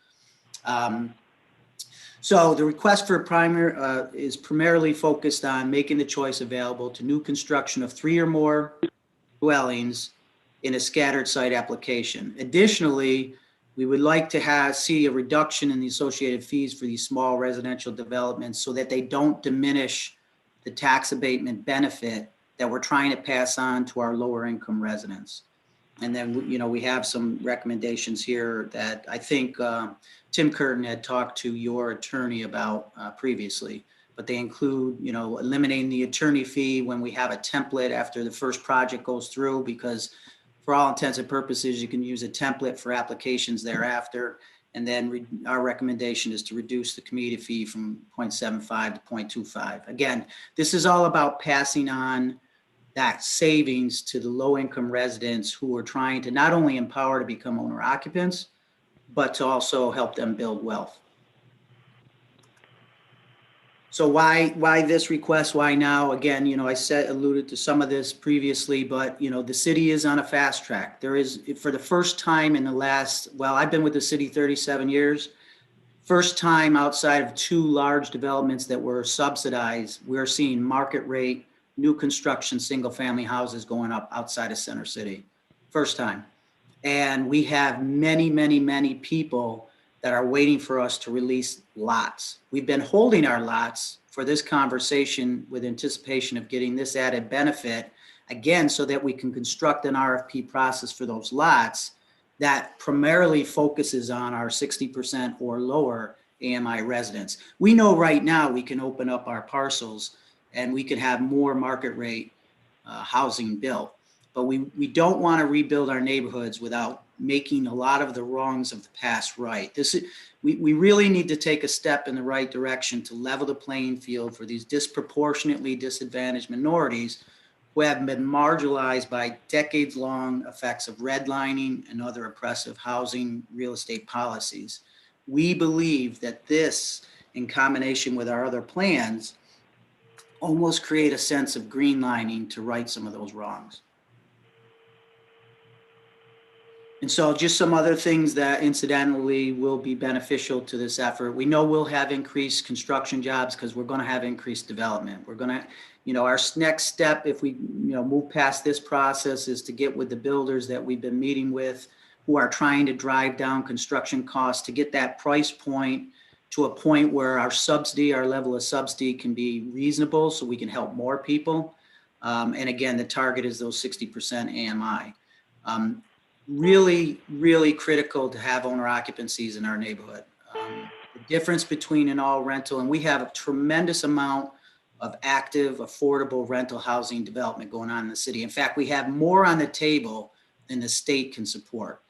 So the request for is primarily focused on making the choice available to new construction of 3 or more dwellings in a scattered site application. Additionally, we would like to see a reduction in the associated fees for these small residential developments so that they don't diminish the tax abatement benefit that we're trying to pass on to our lower income residents. And then, we have some recommendations here that I think Tim Curtin had talked to your attorney about previously, but they include, eliminating the attorney fee when we have a template after the first project goes through, because for all intents and purposes, you can use a template for applications thereafter. And then our recommendation is to reduce the Comida fee from 0.75 to 0.25. Again, this is all about passing on that savings to the low-income residents who are trying to not only empower to become owner occupants, but to also help them build wealth. So why this request? Why now? Again, I alluded to some of this previously, but the city is on a fast track. There is, for the first time in the last, I've been with the city 37 years. First time outside of 2 large developments that were subsidized, we're seeing market rate new construction single family houses going up outside of Center City. First time. And we have many, many, many people that are waiting for us to release lots. We've been holding our lots for this conversation with anticipation of getting this added benefit, again, so that we can construct an RFP process for those lots that primarily focuses on our 60% or lower AMI residents. We know right now we can open up our parcels and we could have more market rate housing built. But we don't want to rebuild our neighborhoods without making a lot of the wrongs of the past right. We really need to take a step in the right direction to level the playing field for these disproportionately disadvantaged minorities who have been marginalized by decades-long effects of redlining and other oppressive housing real estate policies. We believe that this, in combination with our other plans, almost create a sense of greenlining to right some of those wrongs. And so just some other things that incidentally will be beneficial to this effort. We know we'll have increased construction jobs because we're going to have increased development. We're going to, our next step, if we, move past this process, is to get with the builders that we've been meeting with who are trying to drive down construction costs to get that price point to a point where our level of subsidy can be reasonable so we can help more people. And again, the target is those 60% AMI. Really, really critical to have owner occupancies in our neighborhood. The difference between an all rental, and we have a tremendous amount of active, affordable rental housing development going on in the city. In fact, we have more on the table than the state can support.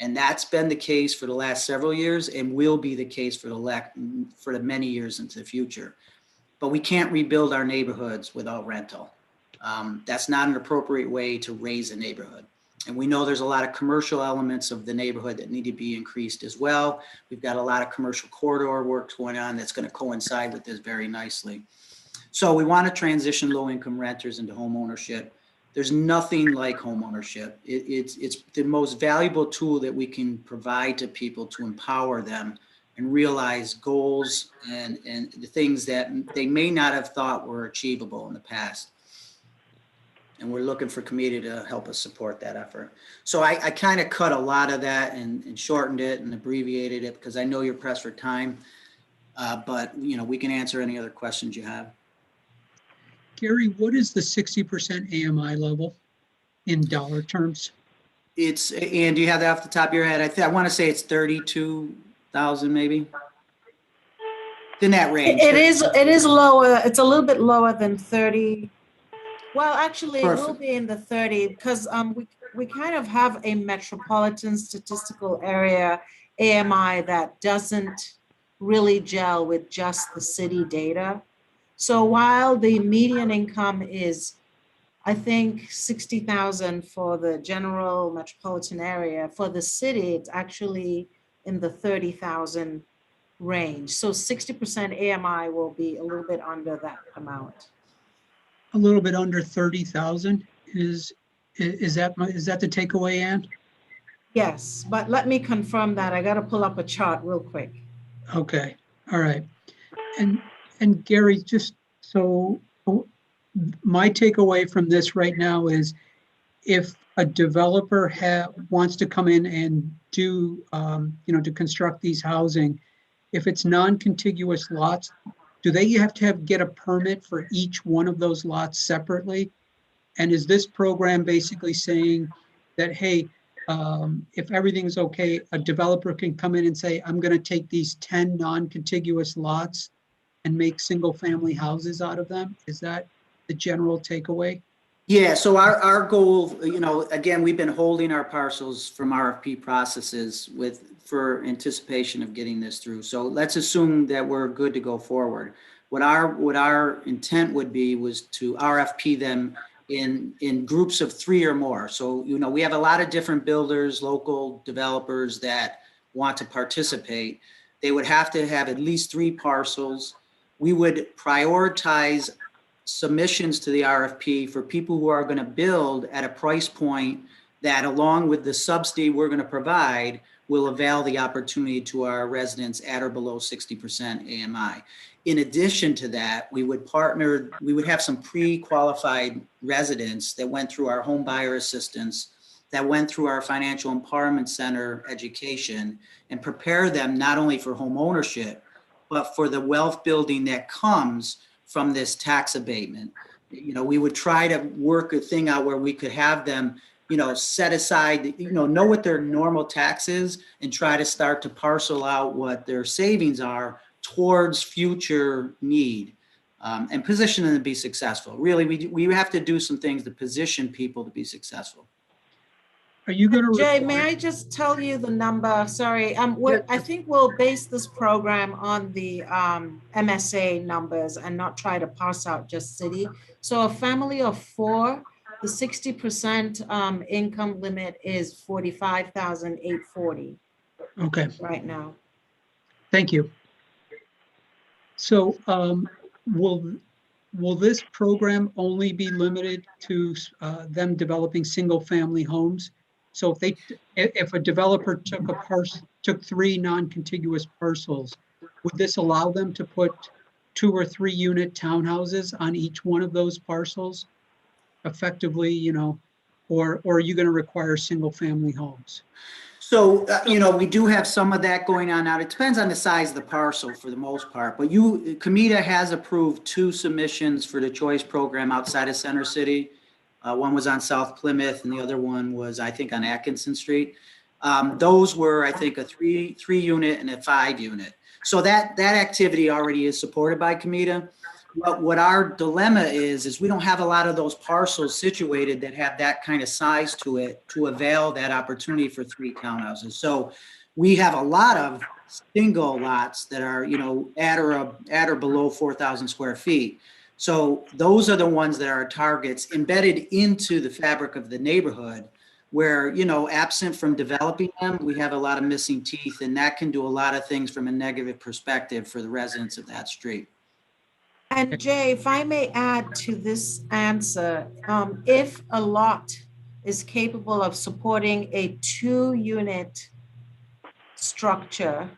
And that's been the case for the last several years and will be the case for the many years into the future. But we can't rebuild our neighborhoods without rental. That's not an appropriate way to raise a neighborhood. And we know there's a lot of commercial elements of the neighborhood that need to be increased as well. We've got a lot of commercial corridor work going on that's going to coincide with this very nicely. So we want to transition low-income renters into home ownership. There's nothing like home ownership. It's the most valuable tool that we can provide to people to empower them and realize goals and the things that they may not have thought were achievable in the past. And we're looking for Comida to help us support that effort. So I kind of cut a lot of that and shortened it and abbreviated it because I know you're pressed for time. But we can answer any other questions you have. Gary, what is the 60% AMI level in dollar terms? And do you have that off the top of your head? I want to say it's 32,000 maybe. It's in that range. It is lower. It's a little bit lower than 30. Well, actually, it will be in the 30 because we kind of have a metropolitan statistical area AMI that doesn't really gel with just the city data. So while the median income is I think 60,000 for the general metropolitan area. For the city, it's actually in the 30,000 range. So 60% AMI will be a little bit under that amount. A little bit under 30,000 is that the takeaway, Ann? Yes, but let me confirm that. I got to pull up a chart real quick. Okay, all right. And Gary, just so my takeaway from this right now is if a developer wants to come in and do, to construct these housing, if it's non-contiguous lots, do they have to get a permit for each one of those lots separately? And is this program basically saying that, hey, if everything's okay, a developer can come in and say, I'm going to take these 10 non-contiguous lots and make single-family houses out of them? Is that the general takeaway? Yeah, so our goal, again, we've been holding our parcels from RFP processes for anticipation of getting this through. So let's assume that we're good to go forward. What our intent would be was to RFP them in groups of 3 or more. So, we have a lot of different builders, local developers that want to participate. They would have to have at least 3 parcels. We would prioritize submissions to the RFP for people who are going to build at a price point that, along with the subsidy we're going to provide, will avail the opportunity to our residents at or below 60% AMI. In addition to that, we would have some pre-qualified residents that went through our home buyer assistance, that went through our financial empowerment center education, and prepare them not only for home ownership, but for the wealth building that comes from this tax abatement. We would try to work a thing out where we could have them, set aside, know what their normal tax is and try to start to parcel out what their savings are towards future need, and position them to be successful. Really, we have to do some things to position people to be successful. Are you going to Jay, may I just tell you the number? Sorry, I think we'll base this program on the MSA numbers and not try to parse out just city. So a family of 4, the 60% income limit is 45,840 Okay, right now. thank you. So will this program only be limited to them developing single-family homes? So if a developer took 3 non-contiguous parcels, would this allow them to put 2 or 3 unit townhouses on each one of those parcels effectively, or are you going to require single-family homes? So, we do have some of that going on now. It depends on the size of the parcel for the most part, but Comida has approved 2 submissions for the choice program outside of Center City. One was on South Plymouth and the other one was, I think, on Atkinson Street. Those were, I think, a 3 unit and a 5 unit. So that activity already is supported by Comida. What our dilemma is we don't have a lot of those parcels situated that have that kind of size to it to avail that opportunity for 3 townhouses. So we have a lot of single lots that are, at or below 4,000 square feet. So those are the ones that are targets embedded into the fabric of the neighborhood where, absent from developing them, we have a lot of missing teeth, and that can do a lot of things from a negative perspective for the residents of that street. And Jay, if I may add to this answer, if a lot is capable of supporting a 2-unit structure,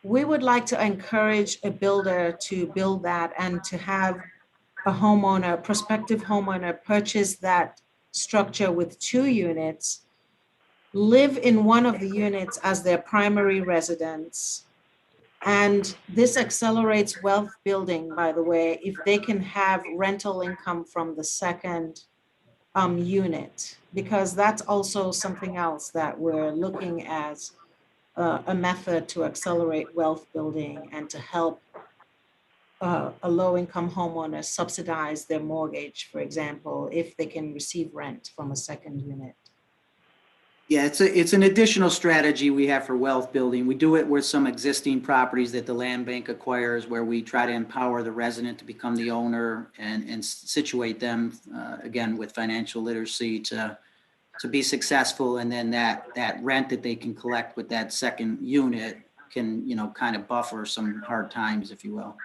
we would like to encourage a builder to build that and to have a prospective homeowner purchase that structure with 2 units, live in one of the units as their primary residence. And this accelerates wealth building, by the way, if they can have rental income from the second unit, because that's also something else that we're looking as a method to accelerate wealth building and to help a low-income homeowner subsidize their mortgage, for example, if they can receive rent from a second unit. Yeah, it's an additional strategy we have for wealth building. We do it with some existing properties that the land bank acquires, where we try to empower the resident to become the owner and situate them, again, with financial literacy to be successful. And then that rent that they can collect with that second unit can, kind of buffer some hard times, if you will.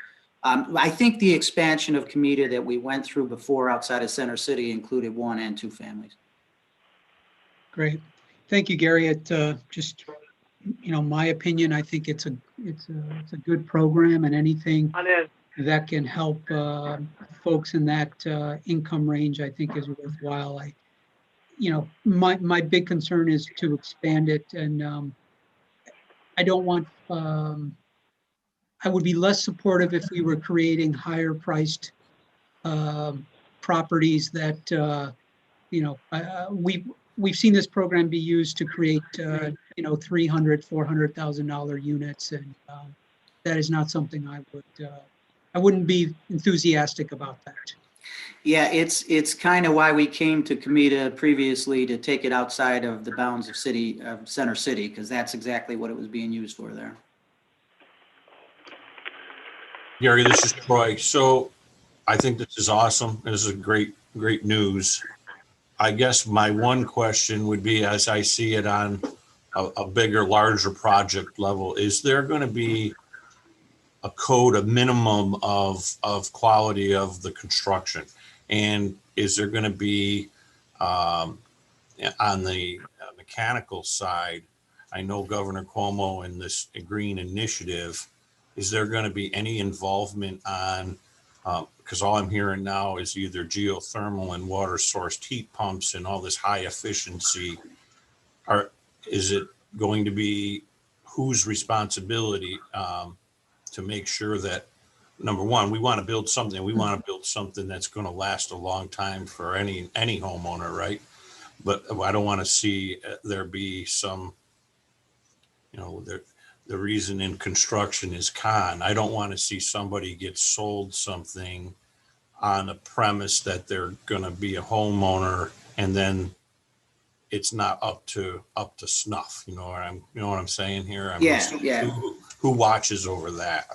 I think the expansion of Comida that we went through before outside of Center City included 1 and 2 families. Great. Thank you, Gary. It just, my opinion, I think it's a good program, and anything On in. that can help folks in that income range, I think is worthwhile. My big concern is to expand it, and I don't want, I would be less supportive if we were creating higher priced properties that, we've seen this program be used to create, $300,000, $400,000 units, and that is not something I wouldn't be enthusiastic about that. Yeah, it's kind of why we came to Comida previously, to take it outside of the bounds of Center City, because that's exactly what it was being used for there. Gary, this is Troy. So I think this is awesome. This is great news. I guess my one question would be, as I see it on a bigger, larger project level, is there going to be a code, a minimum of quality of the construction? And is there going to be, on the mechanical side, I know Governor Cuomo in this green initiative, is there going to be any involvement on, because all I'm hearing now is either geothermal and water sourced heat pumps and all this high efficiency. Is it going to be whose responsibility to make sure that, number one, we want to build something that's going to last a long time for any homeowner, right? But I don't want to see there be some, the reason in construction is con. I don't want to see somebody get sold something on a premise that they're going to be a homeowner and then it's not up to snuff. You know what I'm saying here? Yeah. Who watches over that?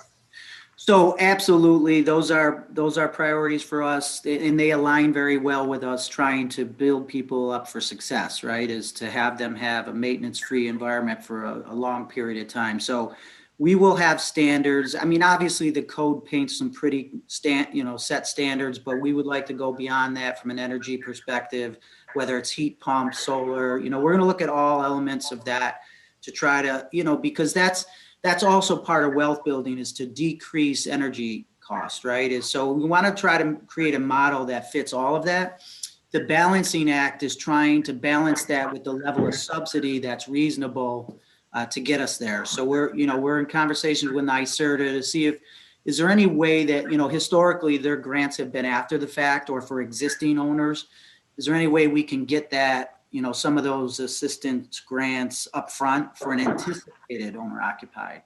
So absolutely, those are priorities for us, and they align very well with us trying to build people up for success, right? Is to have them have a maintenance-free environment for a long period of time. So we will have standards. I mean, obviously the code paints some pretty set standards, but we would like to go beyond that from an energy perspective, whether it's heat pumps, solar, we're going to look at all elements of that to try to, because that's also part of wealth building, is to decrease energy cost, right? So we want to try to create a model that fits all of that. The balancing act is trying to balance that with the level of subsidy that's reasonable to get us there. So we're in conversations with NYSERDA to see is there any way that, historically their grants have been after the fact or for existing owners. Is there any way we can get that, some of those assistance grants up front for an anticipated owner occupied?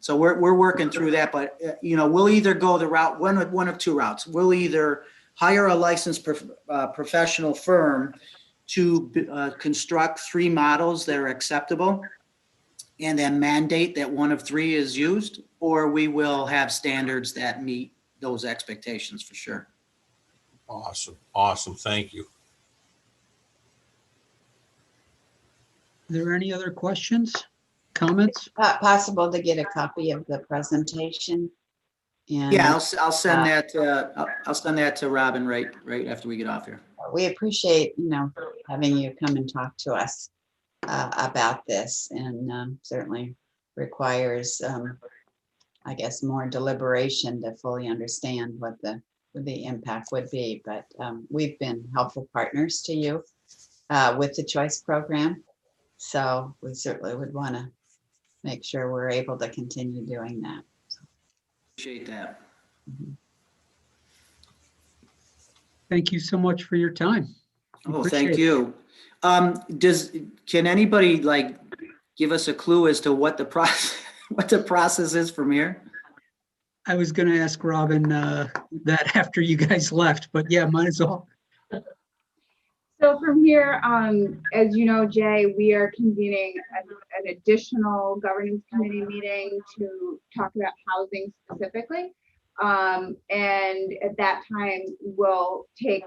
So we're working through that, but we'll either go the route, one of two routes. We'll either hire a licensed professional firm to construct 3 models that are acceptable and then mandate that one of 3 is used, or we will have standards that meet those expectations for sure. Awesome. Thank you. Are there any other questions, comments? Possible to get a copy of the presentation? And Yeah, I'll send that. I'll send that to Robin right after we get off here. we appreciate, having you come and talk to us about this, and certainly requires, I guess, more deliberation to fully understand what the impact would be. But we've been helpful partners to you with the choice program. So we certainly would want to make sure we're able to continue doing that. Appreciate that. Thank you so much for your time. Oh, Appreciate thank it. you. Can anybody give us a clue as to what the process is from here? I was going to ask Robin that after you guys left, but yeah, might as well. So from here, as you know, Jay, we are convening an additional governance committee meeting to talk about housing specifically. And at that time, we'll take,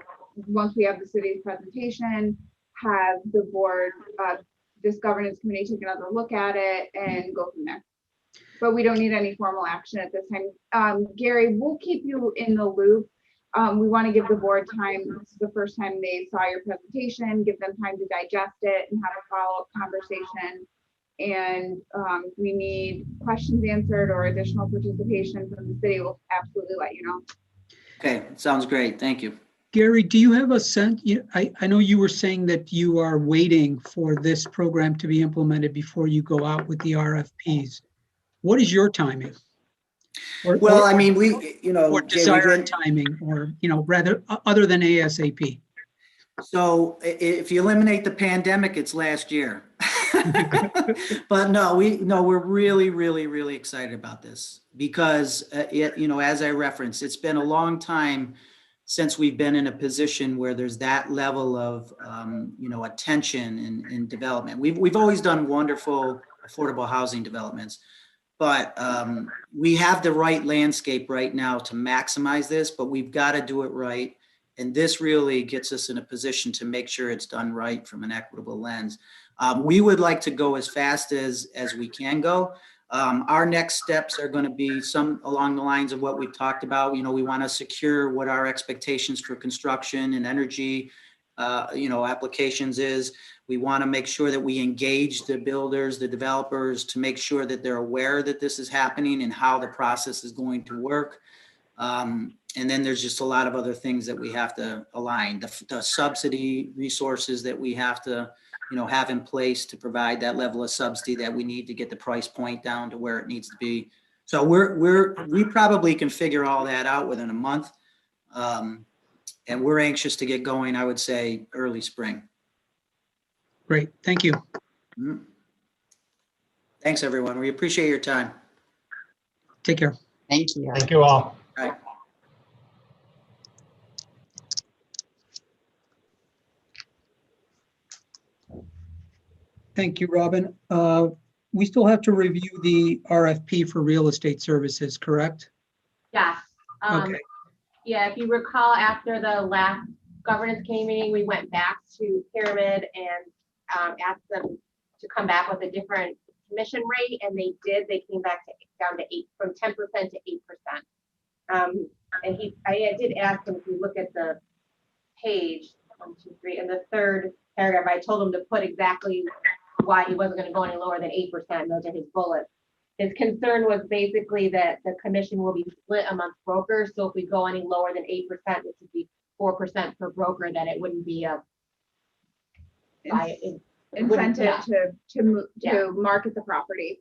once we have the city's presentation, have the board, this governance committee take another look at it and go from there. But we don't need any formal action at this time. Gary, we'll keep you in the loop. We want to give the board time. This is the first time they saw your presentation, give them time to digest it and have a follow-up conversation. And if we need questions answered or additional participation from the city, we'll absolutely let you know. Okay, sounds great. Thank you. Gary, do you have a sense? I know you were saying that you are waiting for this program to be implemented before you go out with the RFPs. What is your timing? Well, I mean, we, Or Jay, we've been, desired timing, or, rather, other than ASAP? so if you eliminate the pandemic, it's last year. But no, we're really, really, really excited about this because, as I referenced, it's been a long time since we've been in a position where there's that level of, attention and development. We've always done wonderful affordable housing developments, but we have the right landscape right now to maximize this, but we've got to do it right. And this really gets us in a position to make sure it's done right from an equitable lens. We would like to go as fast as we can go. Our next steps are going to be some along the lines of what we've talked about. We want to secure what our expectations for construction and energy, applications is. We want to make sure that we engage the builders, the developers, to make sure that they're aware that this is happening and how the process is going to work. And then there's just a lot of other things that we have to align. The subsidy resources that we have to, have in place to provide that level of subsidy that we need to get the price point down to where it needs to be. So we probably can figure all that out within a month. And we're anxious to get going, I would say, early spring. Great, thank you. Mm-hmm. Thanks, everyone. We appreciate your time. Take care. Thank you. Thank you all. All right. Thank you, Robin. We still have to review the RFP for real estate services, correct? Yes. Okay. Yeah, if you recall, after the last governance committee meeting, we went back to Pyramid and asked them to come back with a different commission rate, and they did. They came back down to 8, from 10% to 8%. And I did ask him, if you look at the page 1, 2, 3, in the third paragraph, I told him to put exactly why he wasn't going to go any lower than 8%. Those are his bullets. His concern was basically that the commission will be split amongst brokers. So if we go any lower than 8%, which would be 4% per broker, then it wouldn't be a incentive to market the property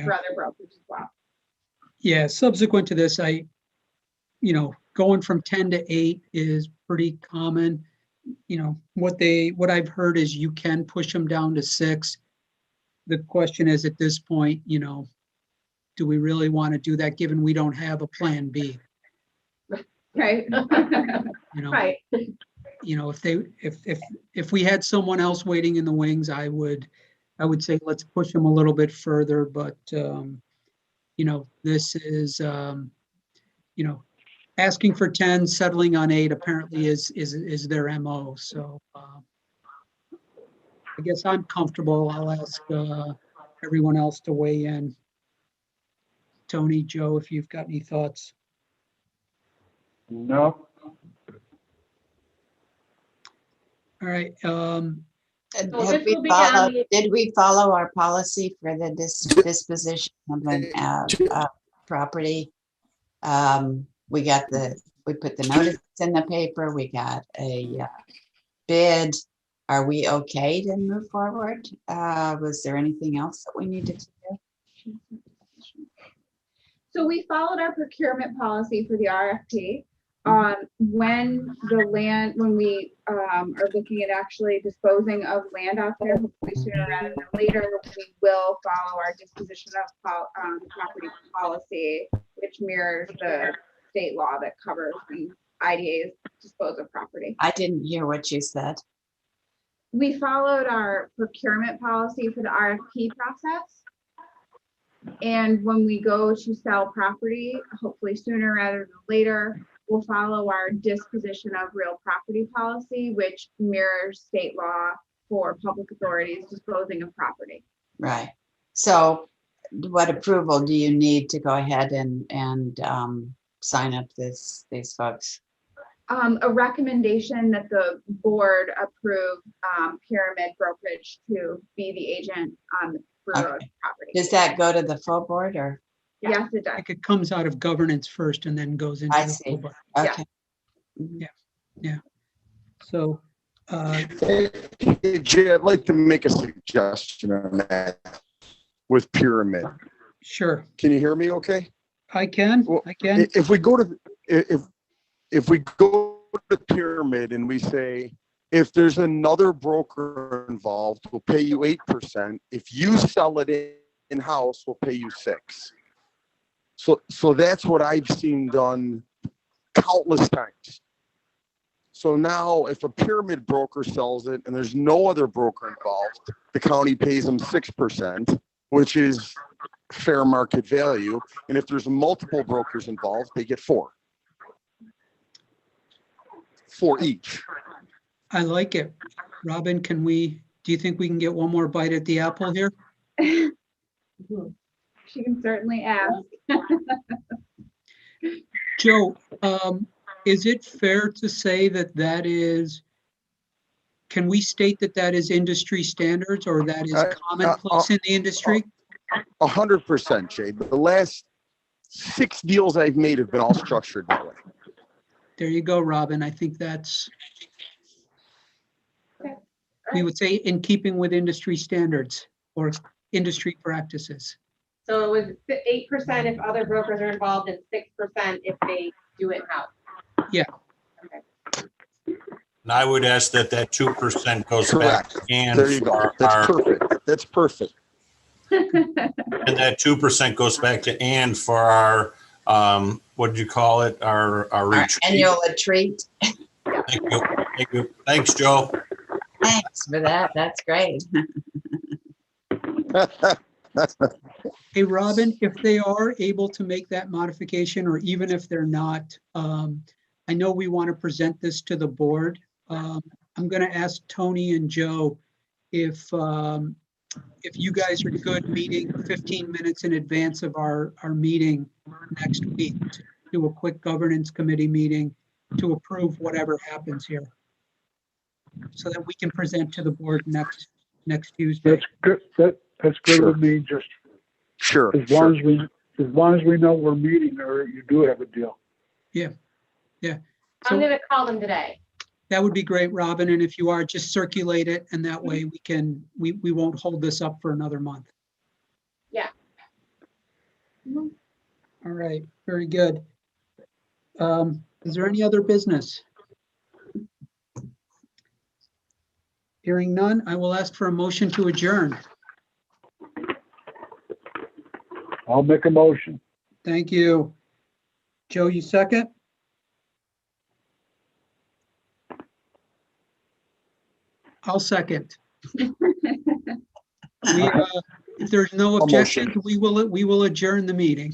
for other brokers as well. Yeah, subsequent to this, going from 10 to 8 is pretty common. What I've heard is you can push them down to 6. The question is, at this point, do we really want to do that, given we don't have a plan B? Right. Right. If we had someone else waiting in the wings, I would say let's push them a little bit further. But this is asking for 10, settling on 8 apparently is their MO. So I guess I'm comfortable. I'll ask everyone else to weigh in. Tony, Joe, if you've got any thoughts. No. All right. Did we follow our policy for the disposition of an property? We put the notice in the paper. We got a bid. Are we okay to move forward? Was there anything else that we needed to do? So we followed our procurement policy for the RFP. When we are looking at actually disposing of land out there, hopefully sooner rather than later, we will follow our disposition of property policy, which mirrors the state law that covers the IDA's dispose of property. I didn't hear what you said. We followed our procurement policy for the RFP process. And when we go to sell property, hopefully sooner rather than later, we'll follow our disposition of real property policy, which mirrors state law for public authorities disposing of property. Right. So what approval do you need to go ahead and sign up these folks? A recommendation that the board approve Pyramid Brokerage to be the agent on the Brew Road property. Does that go to the full board or? Yes, it I does. think it comes out of governance first and then goes into I the see. full board. Okay. So, Hey, Jay, I'd like to make a suggestion on that with Pyramid. sure, Can you hear me okay? I can. Well, I can. If we go to, if we go to Pyramid and we say, if there's another broker involved, we'll pay you 8%. If you sell it in-house, we'll pay you 6%. So that's what I've seen done countless times. So now if a Pyramid broker sells it and there's no other broker involved, the county pays them 6%, which is fair market value. And if there's multiple brokers involved, they get 4 each. I like it. Robin, do you think we can get one more bite at the apple here? She can certainly ask. Joe, is it fair to say that is, can we state that is industry standards or that is commonplace in the industry? 100%, Jay. The last 6 deals I've made have been all structured that way. There you go, Robin. I think we would say in keeping with industry standards or industry practices. So it was 8% if other brokers are involved and 6% if they do it in-house. Yeah. Okay. And I would ask that 2% goes back Correct. and There you go. That's perfect. That's perfect. and that 2% goes back to and for our what did you call it? Our retreat. Annual retreat. Thank you. Thank you. Thanks, Joe. Thanks for that. That's great. Hey, Robin, if they are able to make that modification, or even if they're not, I know we want to present this to the board. I'm going to ask Tony and Joe if you guys are good meeting 15 minutes in advance of our meeting next week to do a quick governance committee meeting to approve whatever happens here, so that we can present to the board next Tuesday. That's good. That's good Sure. with me. Just Sure. as long as we know we're meeting, or you do have a deal. So I'm gonna call them today. that would be great, Robin. And if you are, just circulate it, and that way we won't hold this up for another month. Yeah. All right, very good. Is there any other business? Hearing none, I will ask for a motion to adjourn. I'll make a motion. Thank you. Joe, you second? I'll second. If there's no I'll motion. objections, we will adjourn the meeting.